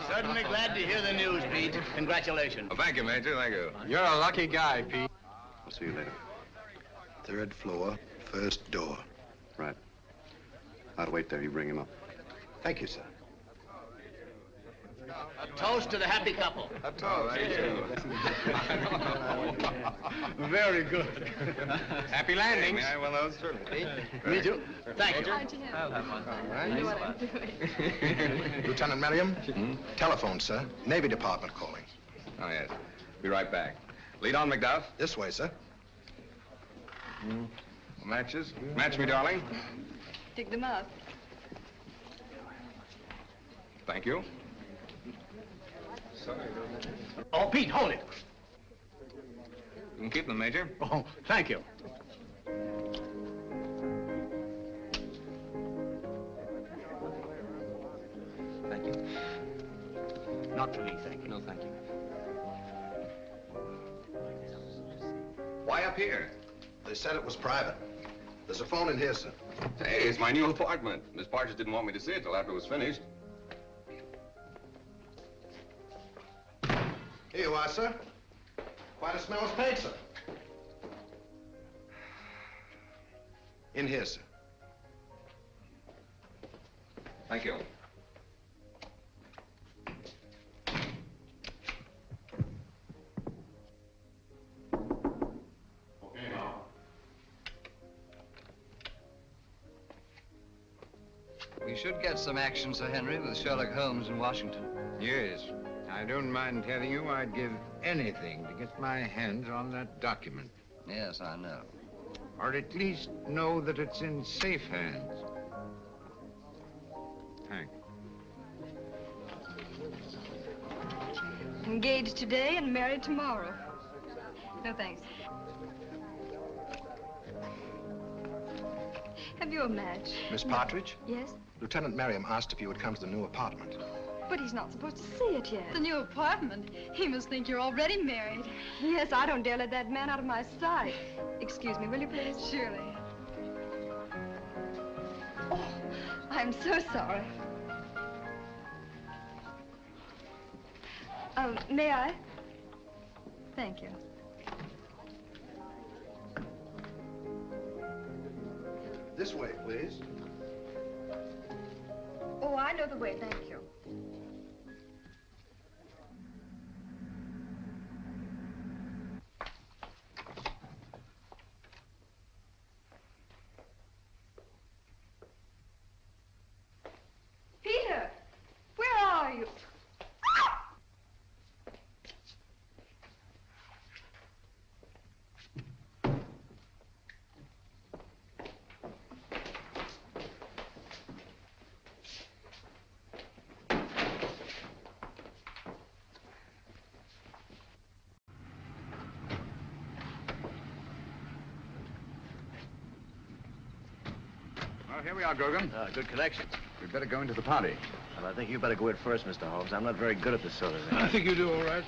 Speaker 19: Certainly glad to hear the news, Pete. Congratulations.
Speaker 17: Well, thank you, Major. Thank you.
Speaker 19: You're a lucky guy, Pete.
Speaker 5: I'll see you later.
Speaker 4: 3rd floor, 1st door.
Speaker 5: Right. I'll wait there. You bring him up.
Speaker 4: Thank you, sir.
Speaker 19: A toast to the happy couple.
Speaker 17: A toast.
Speaker 19: Very good.
Speaker 17: Happy landings. May I have one of those? Certainly.
Speaker 19: Me too. Thank you.
Speaker 4: Lieutenant Merriam? Telephone, sir. Navy Department calling.
Speaker 17: Oh, yes. Be right back. Lead on, McDuff.
Speaker 4: This way, sir.
Speaker 17: Matches. Match me, darling.
Speaker 10: Dig them up.
Speaker 17: Thank you.
Speaker 19: Oh, Pete, hold it.
Speaker 17: You can keep them, Major.
Speaker 19: Oh, thank you.
Speaker 17: Thank you.
Speaker 19: Not for me, thank you.
Speaker 17: No, thank you. Why up here?
Speaker 4: They said it was private. There's a phone in here, sir.
Speaker 17: Hey, it's my new apartment. Miss Partridge didn't want me to see it till after it was finished.
Speaker 4: Here you are, sir. Quite a smell of paint, sir. In here, sir.
Speaker 17: Thank you.
Speaker 14: We should get some action, Sir Henry, with Sherlock Holmes in Washington.
Speaker 20: Yes. I don't mind telling you I'd give anything to get my hands on that document.
Speaker 14: Yes, I know.
Speaker 20: Or at least know that it's in safe hands. Thanks.
Speaker 10: Engaged today and married tomorrow. No, thanks. Have you a match?
Speaker 17: Miss Partridge?
Speaker 10: Yes?
Speaker 17: Lieutenant Merriam asked if you would come to the new apartment.
Speaker 10: But he's not supposed to see it yet.
Speaker 21: The new apartment? He must think you're already married.
Speaker 10: Yes, I don't dare let that man out of my sight. Excuse me, will you please?
Speaker 21: Surely.
Speaker 10: Oh, I'm so sorry. May I? Thank you.
Speaker 17: This way, please.
Speaker 10: Oh, I know the way, thank you. Peter, where are you?
Speaker 2: Well, here we are, Grogan.
Speaker 19: Good connection.
Speaker 2: We'd better go into the party.
Speaker 19: Well, I think you better go in first, Mr. Holmes. I'm not very good at this sort of thing.
Speaker 3: I think you do all right.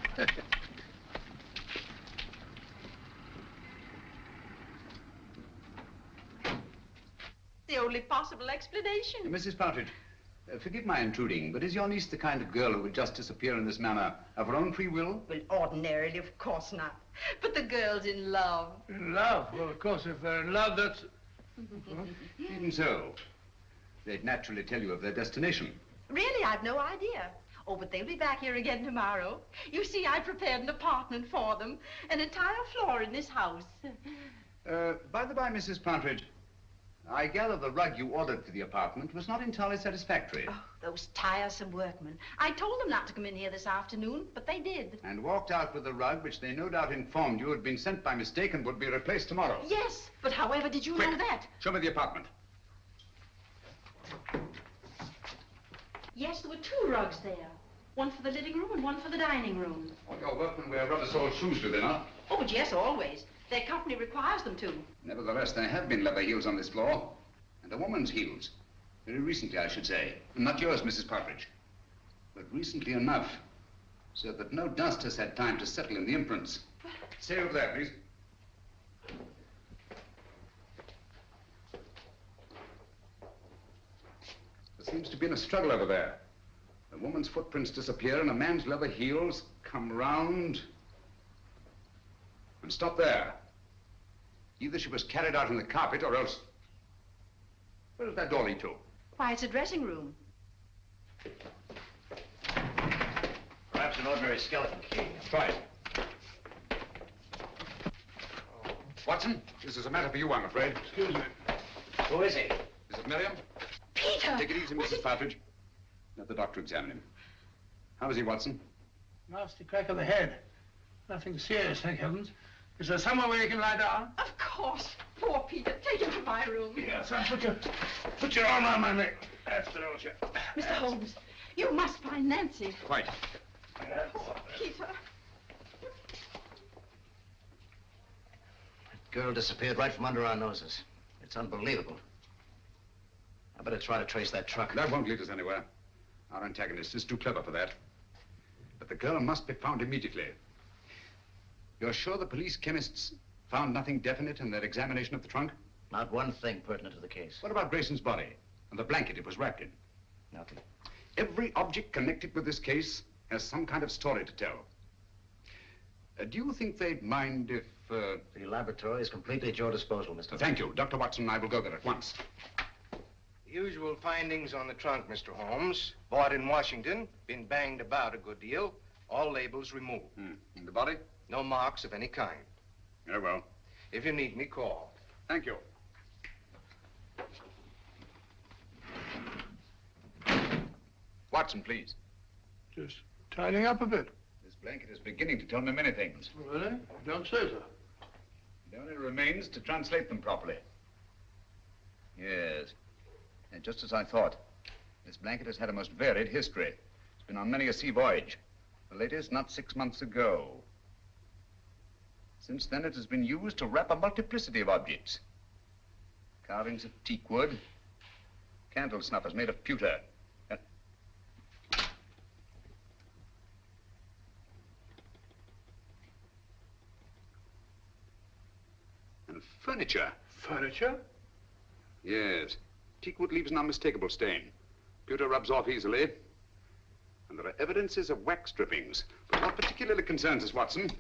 Speaker 9: The only possible explanation.
Speaker 2: Mrs. Partridge, forgive my intruding, but is your niece the kind of girl who would just disappear in this manner of her own free will?
Speaker 9: Well, ordinarily, of course not. But the girl's in love.
Speaker 3: In love? Well, of course, if they're in love, that's...
Speaker 2: Even so, they'd naturally tell you of their destination.
Speaker 9: Really, I've no idea. Oh, but they'll be back here again tomorrow. You see, I prepared an apartment for them. An entire floor in this house.
Speaker 2: By the by, Mrs. Partridge, I gather the rug you ordered for the apartment was not entirely satisfactory.
Speaker 9: Oh, those tiresome workmen. I told them not to come in here this afternoon, but they did.
Speaker 2: And walked out with the rug, which they no doubt informed you had been sent by mistake and would be replaced tomorrow.
Speaker 9: Yes, but however did you
Speaker 2: Quick,
Speaker 9: know that?
Speaker 2: show me the apartment.
Speaker 9: Yes, there were two rugs there. One for the living room and one for the dining room.
Speaker 2: All your workmen wear rubber-soled shoes, do they not?
Speaker 9: Oh, but yes, always. Their company requires them to.
Speaker 2: Nevertheless, there have been leather heels on this floor. And a woman's heels. Very recently, I should say. Not yours, Mrs. Partridge. But recently enough, so that no dust has had time to settle in the imprints. Stay over there, please. There seems to be a struggle over there. A woman's footprints disappear and a man's leather heels come round and stop there. Either she was carried out in the carpet or else... Where does that door lead to?
Speaker 9: Why, it's a dressing room.
Speaker 19: Perhaps an ordinary skeleton key.
Speaker 2: Try it. Watson, this is a matter for you, I'm afraid.
Speaker 3: Excuse me.
Speaker 19: Who is he?
Speaker 2: Is it Miriam?
Speaker 9: Peter!
Speaker 2: Take it easy, Mrs. Partridge. Let the doctor examine him. How is he, Watson?
Speaker 3: Nasty crack of the head. Nothing serious, thank heavens. Is there somewhere where you can lie down?
Speaker 9: Of course. Poor Peter. Take him to my room.
Speaker 3: Yes, I'll put your arm around my neck. That's the old chap.
Speaker 9: Mr. Holmes, you must find Nancy.
Speaker 2: Quite.
Speaker 9: Poor Peter.
Speaker 19: Girl disappeared right from under our noses. It's unbelievable. I better try to trace that truck.
Speaker 2: That won't lead us anywhere. Our antagonist is too clever for that. But the girl must be found immediately. You're sure the police chemists found nothing definite in their examination of the trunk?
Speaker 19: Not one thing pertinent to the case.
Speaker 2: What about Grayson's body and the blanket it was wrapped in?
Speaker 19: Nothing.
Speaker 2: Every object connected with this case has some kind of story to tell. Do you think they'd mind if...
Speaker 19: The laboratory is completely at your disposal, Mr.
Speaker 2: Thank you. Dr. Watson and I will go there at once.
Speaker 17: The usual findings on the trunk, Mr. Holmes. Bought in Washington, been banged about a good deal. All labels removed.
Speaker 2: And the body?
Speaker 17: No marks of any kind.
Speaker 2: Very well.
Speaker 17: If you need me, call.
Speaker 2: Thank you. Watson, please.
Speaker 3: Just tidying up a bit.
Speaker 2: This blanket is beginning to tell me many things.
Speaker 3: Really? Don't say so.
Speaker 2: It only remains to translate them properly. Yes. And just as I thought. This blanket has had a most varied history. It's been on many a sea voyage. The latest not 6 months ago. Since then, it has been used to wrap a multiplicity of objects. Carvings of teak wood. Candle snuffers made of pewter. And furniture.
Speaker 3: Furniture?
Speaker 2: Yes. Teak wood leaves an unmistakable stain. Pewter rubs off easily. And there are evidences of wax drippings. But what particularly concerns us, Watson,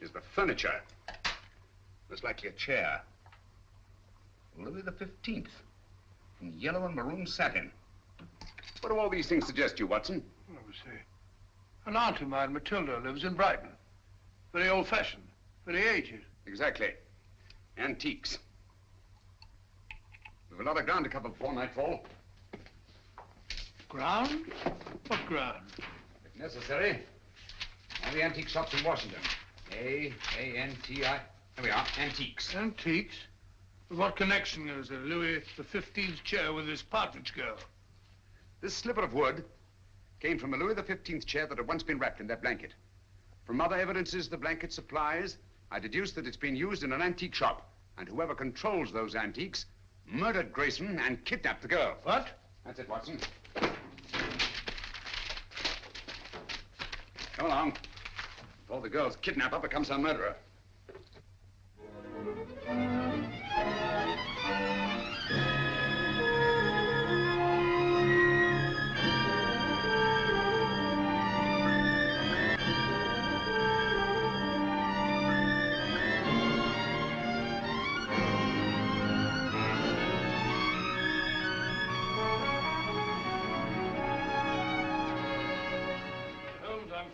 Speaker 2: is the furniture. Most likely a chair. Louis the 15th. In yellow and maroon satin. What do all these things suggest to you, Watson?
Speaker 3: Let me see. An aunt of mine, Matilda, lives in Brighton. Very old-fashioned. Very aged.
Speaker 2: Exactly. Antiques. We've a lot of ground to cover before nightfall.
Speaker 3: Ground? What ground?
Speaker 2: If necessary, all the antique shops in Washington. A-N-T-I. There we are, antiques.
Speaker 3: Antiques? But what connection is there, Louis XV's chair with this Partridge girl?
Speaker 2: This sliver of wood came from a Louis XV chair that had once been wrapped in that blanket. From other evidences the blanket supplies, I deduced that it's been used in an antique shop. And whoever controls those antiques murdered Grayson and kidnapped the girl.
Speaker 3: What?
Speaker 2: That's it, Watson. Come along. Before the girl's kidnapper becomes her murderer.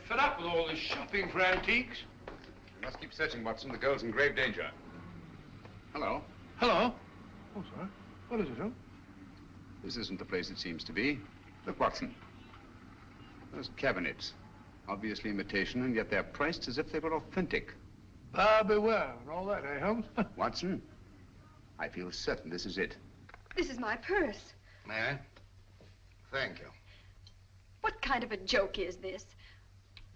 Speaker 3: Fed up with all this shopping for antiques.
Speaker 2: We must keep searching, Watson. The girl's in grave danger. Hello.
Speaker 3: Hello? Oh, sorry. What is it, Holmes?
Speaker 2: This isn't the place it seems to be. Look, Watson. Those cabinets. Obviously imitation, and yet they're priced as if they were authentic.
Speaker 3: Buyer beware and all that, eh, Holmes?
Speaker 2: Watson, I feel certain this is it.
Speaker 10: This is my purse.
Speaker 4: May I? Thank you.
Speaker 10: What kind of a joke is this?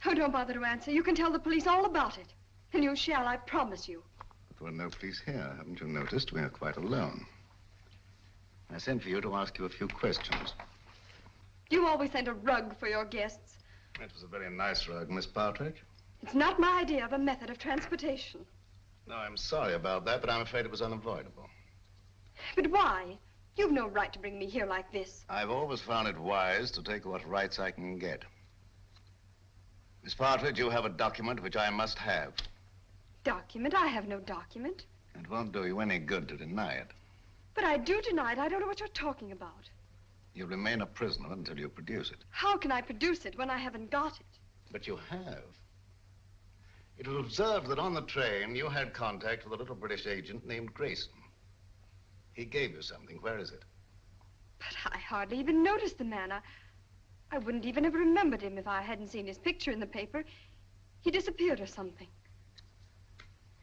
Speaker 10: Oh, don't bother to answer. You can tell the police all about it. And you shall, I promise you.
Speaker 4: But there are no police here. Haven't you noticed? We are quite alone. I sent for you to ask you a few questions.
Speaker 10: You always send a rug for your guests.
Speaker 4: It was a very nice rug, Miss Partridge.
Speaker 10: It's not my idea of a method of transportation.
Speaker 4: No, I'm sorry about that, but I'm afraid it was unavoidable.
Speaker 10: But why? You've no right to bring me here like this.
Speaker 4: I've always found it wise to take what rights I can get. Miss Partridge, you have a document which I must have.
Speaker 10: Document? I have no document.
Speaker 4: It won't do you any good to deny it.
Speaker 10: But I do deny it. I don't know what you're talking about.
Speaker 4: You remain a prisoner until you produce it.
Speaker 10: How can I produce it when I haven't got it?
Speaker 4: But you have. It was observed that on the train you had contact with a little British agent named Grayson. He gave you something. Where is it?
Speaker 10: But I hardly even noticed the man. I wouldn't even have remembered him if I hadn't seen his picture in the paper. He disappeared or something.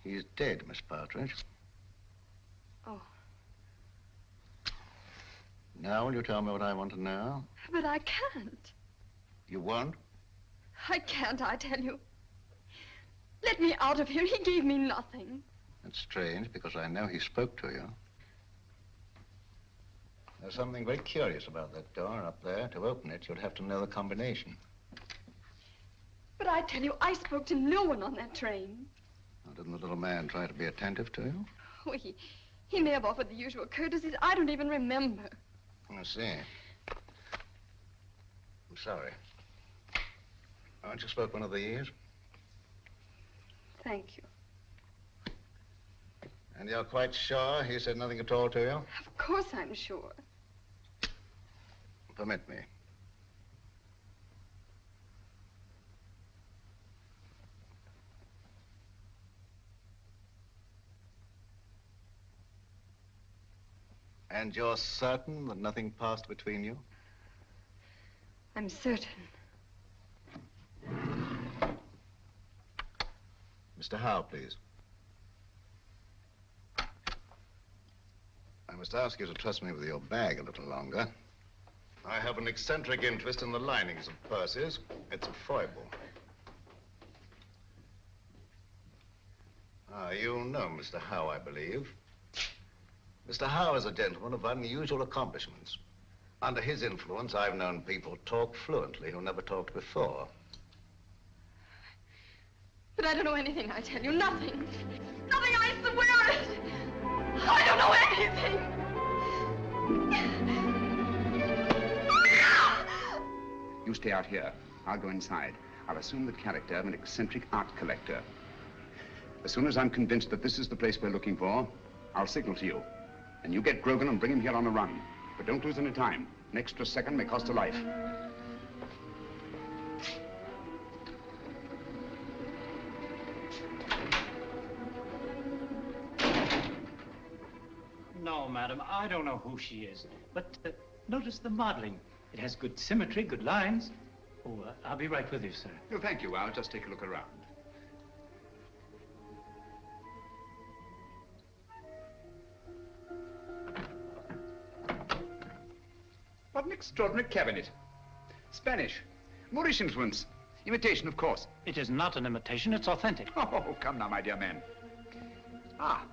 Speaker 4: He's dead, Miss Partridge.
Speaker 10: Oh.
Speaker 4: Now will you tell me what I want to know?
Speaker 10: But I can't.
Speaker 4: You won't?
Speaker 10: I can't, I tell you. Let me out of here. He gave me nothing.
Speaker 4: That's strange, because I know he spoke to you. There's something very curious about that door up there. To open it, you'd have to know the combination.
Speaker 10: But I tell you, I spoke to no one on that train.
Speaker 4: Now, didn't the little man try to be attentive to you?
Speaker 10: Oh, he may have offered the usual courtesies. I don't even remember.
Speaker 4: I see. I'm sorry. Aren't you spoke one of these?
Speaker 10: Thank you.
Speaker 4: And you're quite sure he said nothing at all to you?
Speaker 10: Of course I'm sure.
Speaker 4: Permit me. And you're certain that nothing passed between you?
Speaker 10: I'm certain.
Speaker 4: Mr. Howe, please. I must ask you to trust me with your bag a little longer. I have an eccentric interest in the linings of purses. It's a foible. You know Mr. Howe, I believe. Mr. Howe is a gentleman of unusual accomplishments. Under his influence, I've known people talk fluently who never talked before.
Speaker 21: But I don't know anything, I tell you. Nothing. Nothing, I swear it. I don't know anything.
Speaker 2: You stay out here. I'll go inside. I'll assume the character of an eccentric art collector. As soon as I'm convinced that this is the place we're looking for, I'll signal to you. And you get Grogan and bring him here on the run. But don't lose any time. An extra second may cost a life.
Speaker 1: No, madam, I don't know who she is. But notice the modeling. It has good symmetry, good lines. Oh, I'll be right with you, sir.
Speaker 2: No, thank you. I'll just take a look around. What an extraordinary cabinet. Spanish. Moorish influence. Imitation, of course.
Speaker 1: It is not an imitation, it's authentic.
Speaker 2: Oh, come now, my dear man. Ah,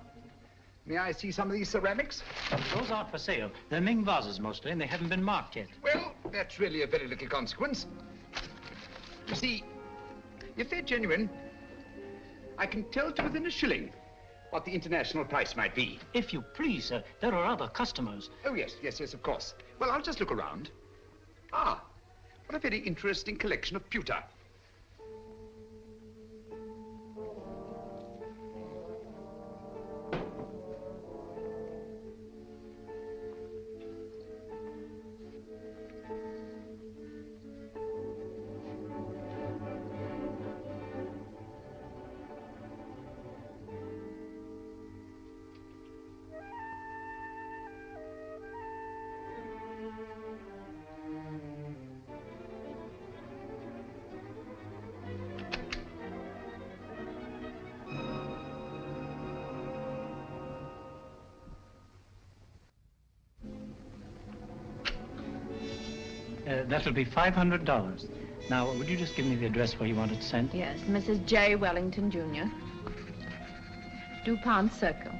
Speaker 2: may I see some of these ceramics?
Speaker 1: Those aren't for sale. They're Ming vases mostly, and they haven't been marked yet.
Speaker 2: Well, that's really a very little consequence. You see, if they're genuine, I can tell to within a shilling what the international price might be.
Speaker 1: If you please, sir, there are other customers.
Speaker 2: Oh, yes, of course. Well, I'll just look around. Ah, what a very interesting collection of pewter.
Speaker 1: That'll be $500. Now, would you just give me the address where you want it sent?
Speaker 18: Yes, Mrs. J. Wellington, Jr. DuPont Circle.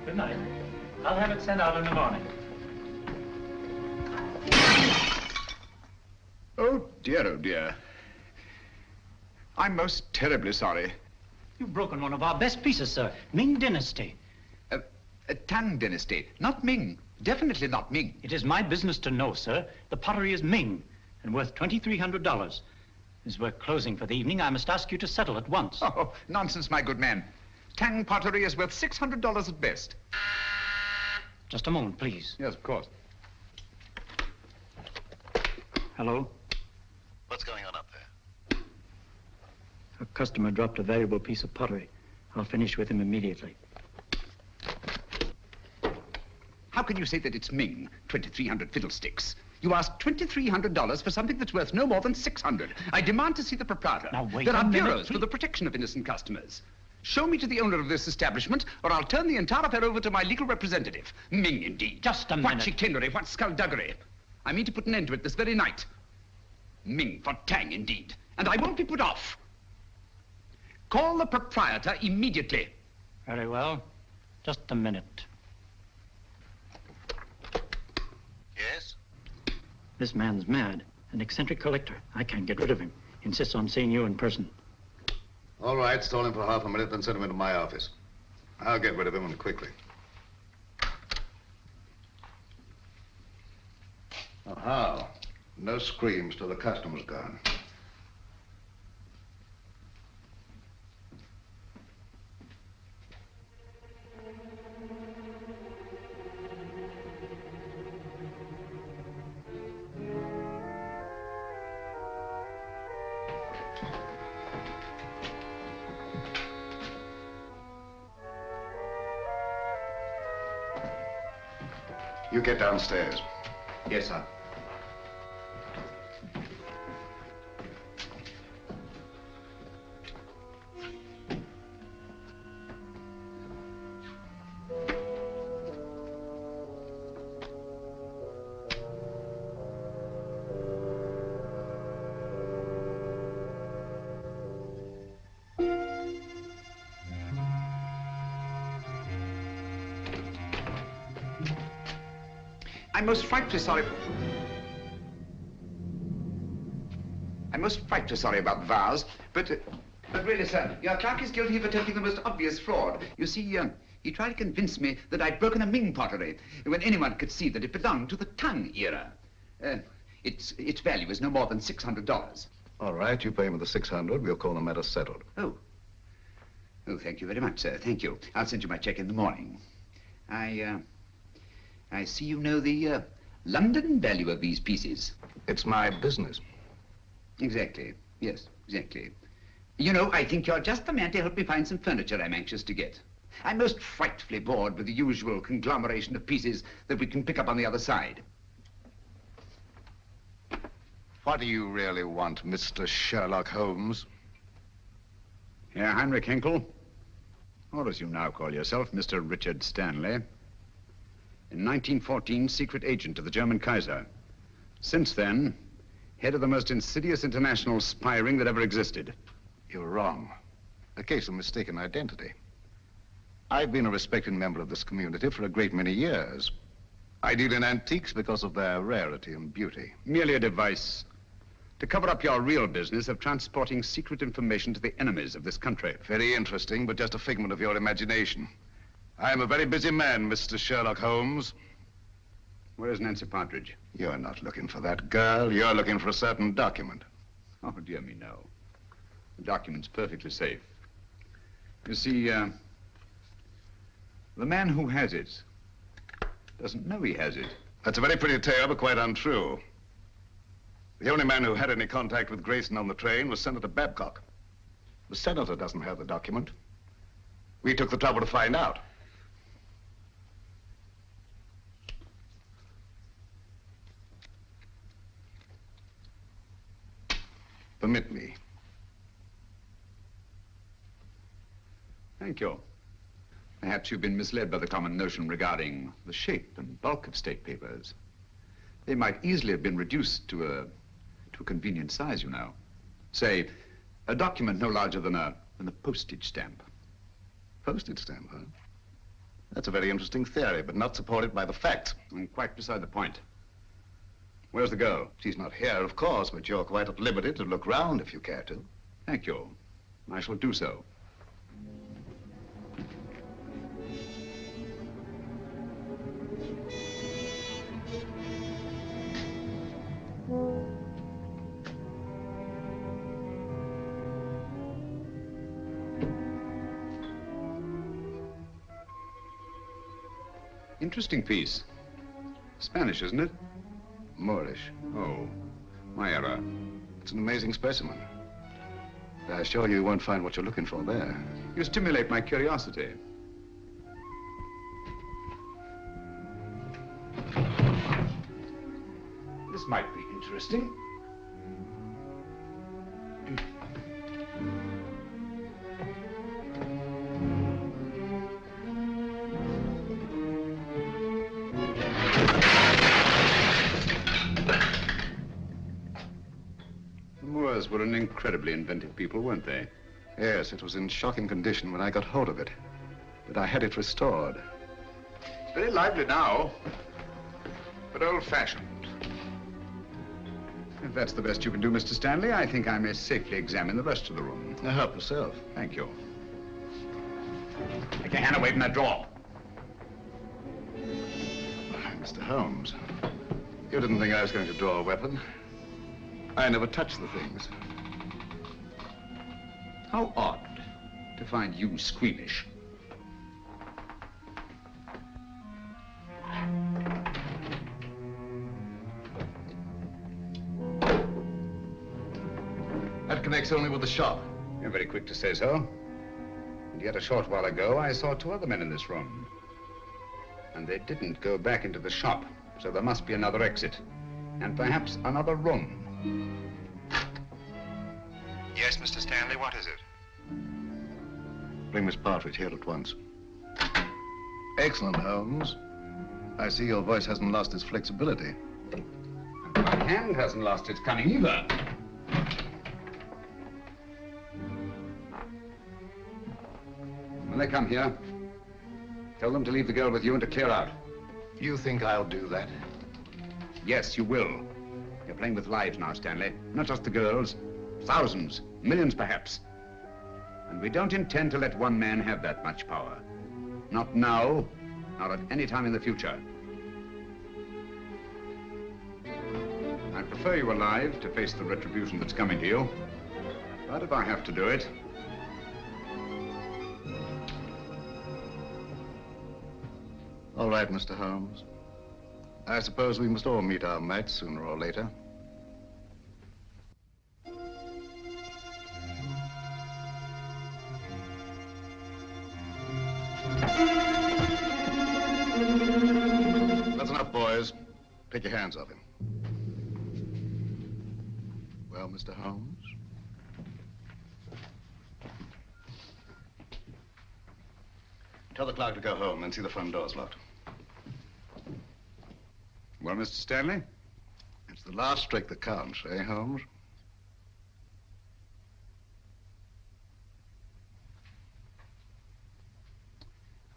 Speaker 1: Good night. I'll have it sent out in the morning.
Speaker 2: Oh, dear. I'm most terribly sorry.
Speaker 1: You've broken one of our best pieces, sir. Ming Dynasty.
Speaker 2: Tang Dynasty, not Ming. Definitely not Ming.
Speaker 1: It is my business to know, sir. The pottery is Ming and worth $2,300. As we're closing for the evening, I must ask you to settle at once.
Speaker 2: Oh, nonsense, my good man. Tang pottery is worth $600 at best.
Speaker 1: Just a moment, please.
Speaker 2: Yes, of course.
Speaker 1: Hello?
Speaker 4: What's going on up there?
Speaker 1: A customer dropped a valuable piece of pottery. I'll finish with him immediately.
Speaker 2: How can you say that it's Ming? 2,300 fiddlesticks. You asked $2,300 for something that's worth no more than $600. I demand to see the proprietor.
Speaker 1: Now, wait
Speaker 2: There
Speaker 1: a
Speaker 2: are
Speaker 1: minute,
Speaker 2: bureaus
Speaker 1: please.
Speaker 2: for the protection of innocent customers. Show me to the owner of this establishment, or I'll turn the entire affair over to my legal representative. Ming, indeed.
Speaker 1: Just a
Speaker 2: What
Speaker 1: minute.
Speaker 2: chicanery, what skullduggery. I mean to put an end to it this very night. Ming for Tang, indeed. And I won't be put off. Call the proprietor immediately.
Speaker 1: Very well. Just a minute.
Speaker 4: Yes?
Speaker 1: This man's mad. An eccentric collector. I can't get rid of him. Insists on seeing you in person.
Speaker 4: All right, stall him for half a minute, then send him into my office. I'll get rid of him, and quickly. Oh, how? No screams till the customer's gone. You get downstairs.
Speaker 19: Yes, sir.
Speaker 2: I'm most frightfully sorry. I'm most frightfully sorry about the vase, but really, sir, your clerk is guilty of attempting the most obvious fraud. You see, he tried to convince me that I'd broken a Ming pottery when anyone could see that it belonged to the Tang era. Its value is no more than $600.
Speaker 4: All right, you pay me the 600. We'll call the matter settled.
Speaker 2: Oh, thank you very much, sir. Thank you. I'll send you my check in the morning. I see you know the London value of these pieces.
Speaker 4: It's my business.
Speaker 2: Exactly. Yes, exactly. You know, I think you're just the man to help me find some furniture I'm anxious to get. I'm most frightfully bored with the usual conglomeration of pieces that we can pick up on the other side.
Speaker 4: What do you really want, Mr. Sherlock Holmes?
Speaker 2: Herr Heinrich Henkel, or as you now call yourself, Mr. Richard Stanley. In 1914, secret agent of the German Kaiser. Since then, head of the most insidious international spy ring that ever existed.
Speaker 4: You're wrong. A case of mistaken identity. I've been a respected member of this community for a great many years. I deal in antiques because of their rarity and beauty.
Speaker 2: Merely a device to cover up your real business of transporting secret information to the enemies of this country.
Speaker 4: Very interesting, but just a figment of your imagination. I am a very busy man, Mr. Sherlock Holmes.
Speaker 2: Where's Nancy Partridge?
Speaker 4: You're not looking for that girl. You're looking for a certain document.
Speaker 2: Oh, dear me, no. The document's perfectly safe. You see, the man who has it doesn't know he has it.
Speaker 4: That's a very pretty tale, but quite untrue. The only man who had any contact with Grayson on the train was Senator Babcock. The senator doesn't have the document. We took the trouble to find out. Permit me.
Speaker 2: Thank you. Perhaps you've been misled by the common notion regarding the shape and bulk of state papers. They might easily have been reduced to a convenient size, you know. Say, a document no larger than a postage stamp.
Speaker 4: Postage stamp, huh? That's a very interesting theory, but not supported by the facts.
Speaker 2: And quite beside the point. Where's the girl?
Speaker 4: She's not here, of course, but you're quite at liberty to look round if you care to.
Speaker 2: Thank you. I shall do so. Interesting piece. Spanish, isn't it?
Speaker 4: Moorish.
Speaker 2: Oh, my error.
Speaker 4: It's an amazing specimen. I assure you won't find what you're looking for there.
Speaker 2: You stimulate my curiosity. This might be interesting. Were an incredibly inventive people, weren't they?
Speaker 4: Yes, it was in shocking condition when I got hold of it. But I had it restored.
Speaker 2: It's very lively now, but old-fashioned. If that's the best you can do, Mr. Stanley, I think I may safely examine the rest of the room.
Speaker 4: Help yourself.
Speaker 2: Thank you. Take your hand away from that drawer.
Speaker 4: Mr. Holmes, you didn't think I was going to draw a weapon. I never touched the things.
Speaker 2: How odd to find you squeamish.
Speaker 4: That connects only with the shop.
Speaker 2: You're very quick to say so. And yet a short while ago, I saw two other men in this room. And they didn't go back into the shop, so there must be another exit. And perhaps another room.
Speaker 5: Yes, Mr. Stanley, what is it?
Speaker 4: Bring Miss Partridge here at once. Excellent, Holmes. I see your voice hasn't lost its flexibility.
Speaker 2: And my hand hasn't lost its cunning either. When they come here, tell them to leave the girl with you and to clear out.
Speaker 4: You think I'll do that?
Speaker 2: Yes, you will. You're playing with lives now, Stanley. Not just the girls. Thousands, millions perhaps. And we don't intend to let one man have that much power. Not now, nor at any time in the future. I'd prefer you alive to face the retribution that's coming to you. But if I have to do it...
Speaker 4: All right, Mr. Holmes. I suppose we must all meet our match sooner or later. That's enough, boys. Take your hands off him. Well, Mr. Holmes? Tell the clerk to go home and see the front door's locked.
Speaker 2: Well, Mr. Stanley?
Speaker 4: It's the last trick that counts, eh, Holmes?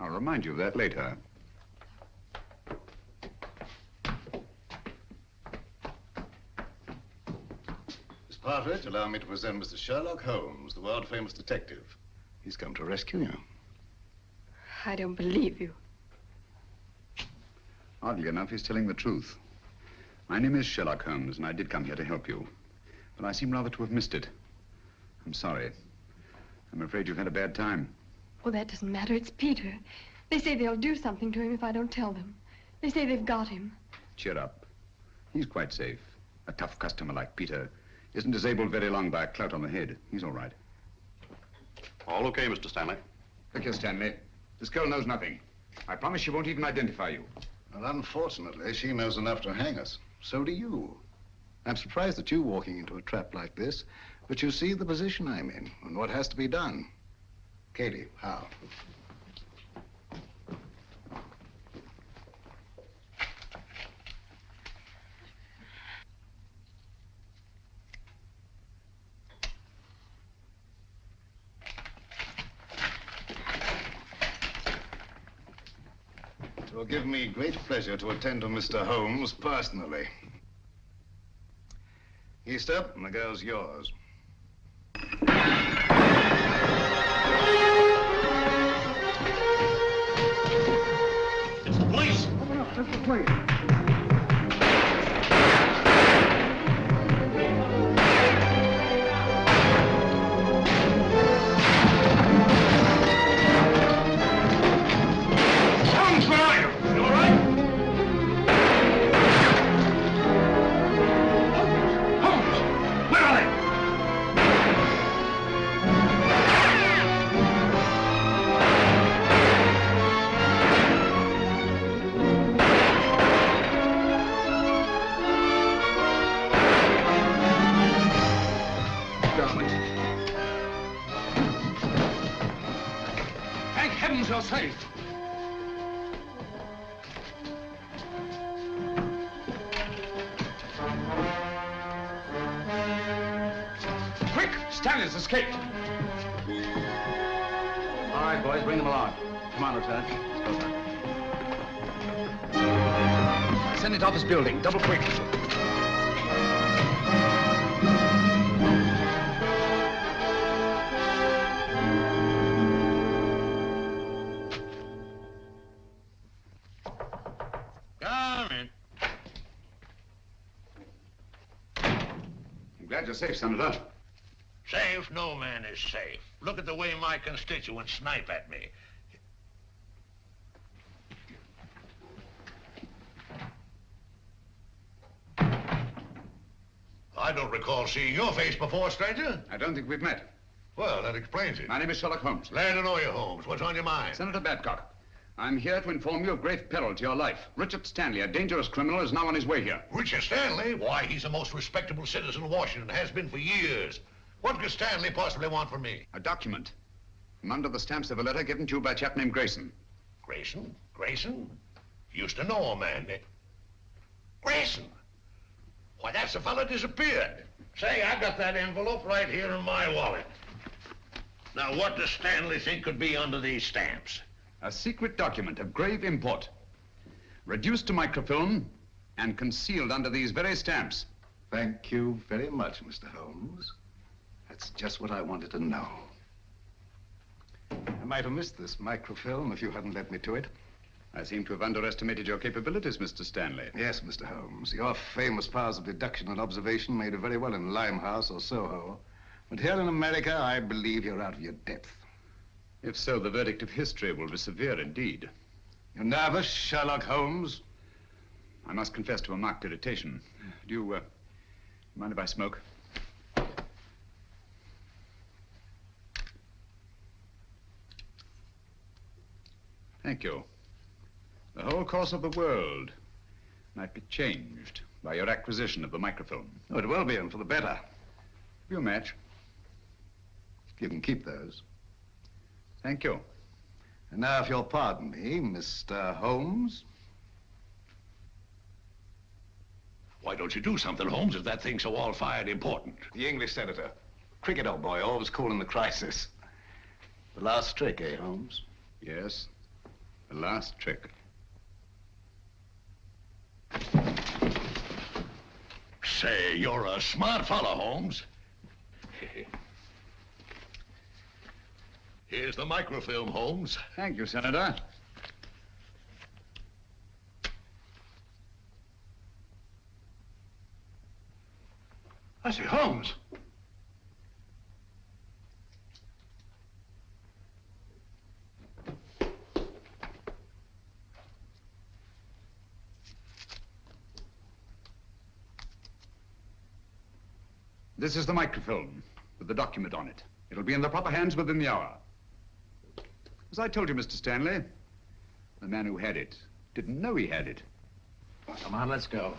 Speaker 2: I'll remind you of that later.
Speaker 4: Miss Partridge, allow me to present Mr. Sherlock Holmes, the world-famous detective. He's come to rescue you.
Speaker 10: I don't believe you.
Speaker 2: Oddly enough, he's telling the truth. My name is Sherlock Holmes, and I did come here to help you. But I seem rather to have missed it. I'm sorry. I'm afraid you've had a bad time.
Speaker 10: Oh, that doesn't matter. It's Peter. They say they'll do something to him if I don't tell them. They say they've got him.
Speaker 2: Cheer up. He's quite safe. A tough customer like Peter isn't disabled very long by a clout on the head. He's all right.
Speaker 5: All okay, Mr. Stanley.
Speaker 2: Look here, Stanley. This girl knows nothing. I promise she won't even identify you.
Speaker 4: Well, unfortunately, she knows enough to hang us. So do you. I'm surprised at you walking into a trap like this, but you see the position I'm in and what has to be done. Katie, how? It will give me great pleasure to attend to Mr. Holmes personally. Easter, and the girl's yours.
Speaker 8: It's the police!
Speaker 3: Open up, that's the police.
Speaker 12: You're safe. Quick! Stanley's escaped.
Speaker 2: All right, boys, bring them along. Come on, Lieutenant. Let's go, sir. Senate office building, double quick. Glad you're safe, Senator.
Speaker 8: Safe? No man is safe. Look at the way my constituents snipe at me. I don't recall seeing your face before, stranger.
Speaker 2: I don't think we've met.
Speaker 8: Well, that explains it.
Speaker 2: My name is Sherlock Holmes.
Speaker 8: Glad to know you, Holmes. What's on your mind?
Speaker 2: Senator Babcock, I'm here to inform you of grave peril to your life. Richard Stanley, a dangerous criminal, is now on his way here.
Speaker 8: Richard Stanley? Why, he's the most respectable citizen of Washington, has been for years. What could Stanley possibly want from me?
Speaker 2: A document. From under the stamps of a letter given to you by a chap named Grayson.
Speaker 8: Grayson? Grayson? Used to know a man. Grayson? Why, that's the fellow disappeared. Say, I got that envelope right here in my wallet. Now, what does Stanley think could be under these stamps?
Speaker 2: A secret document of grave import. Reduced to microfilm and concealed under these very stamps.
Speaker 4: Thank you very much, Mr. Holmes. That's just what I wanted to know. I might have missed this microfilm if you hadn't led me to it.
Speaker 2: I seem to have underestimated your capabilities, Mr. Stanley.
Speaker 4: Yes, Mr. Holmes. Your famous powers of deduction and observation made it very well in Limehouse or Soho. But here in America, I believe you're out of your depth.
Speaker 2: If so, the verdict of history will be severe indeed.
Speaker 4: You're nervous, Sherlock Holmes?
Speaker 2: I must confess to a marked irritation. Do you, mind if I smoke? Thank you. The whole course of the world might be changed by your acquisition of the microfilm.
Speaker 4: Oh, it will be, and for the better.
Speaker 2: You a match?
Speaker 4: You can keep those.
Speaker 2: Thank you.
Speaker 4: And now, if you'll pardon me, Mr. Holmes.
Speaker 8: Why don't you do something, Holmes, if that thing's so all-fired important?
Speaker 4: The English senator. Cricket, old boy, always cool in the crisis. The last trick, eh, Holmes?
Speaker 2: Yes, the last trick.
Speaker 8: Say, you're a smart fellow, Holmes. Here's the microfilm, Holmes.
Speaker 2: Thank you, Senator.
Speaker 3: I say, Holmes.
Speaker 2: This is the microfilm with the document on it. It'll be in the proper hands within the hour. As I told you, Mr. Stanley, the man who had it didn't know he had it.
Speaker 6: Come on, let's go.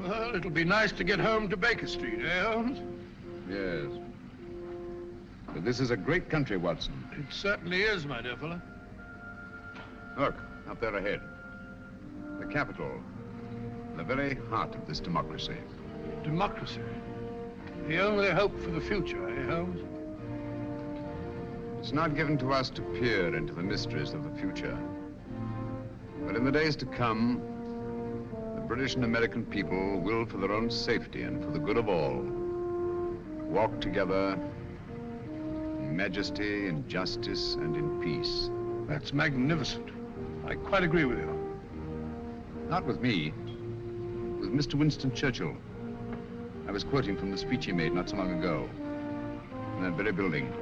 Speaker 3: Well, it'll be nice to get home to Baker Street, eh, Holmes?
Speaker 2: Yes. But this is a great country, Watson.
Speaker 3: It certainly is, my dear fellow.
Speaker 2: Look, up there ahead. The Capitol. The very heart of this democracy.
Speaker 3: Democracy? The only hope for the future, eh, Holmes?
Speaker 2: It's not given to us to peer into the mysteries of the future. But in the days to come, the British and American people will, for their own safety and for the good of all, walk together in majesty, in justice, and in peace.
Speaker 3: That's magnificent. I quite agree with you.
Speaker 2: Not with me, with Mr. Winston Churchill. I was quoting from the speech he made not so long ago, in that very building.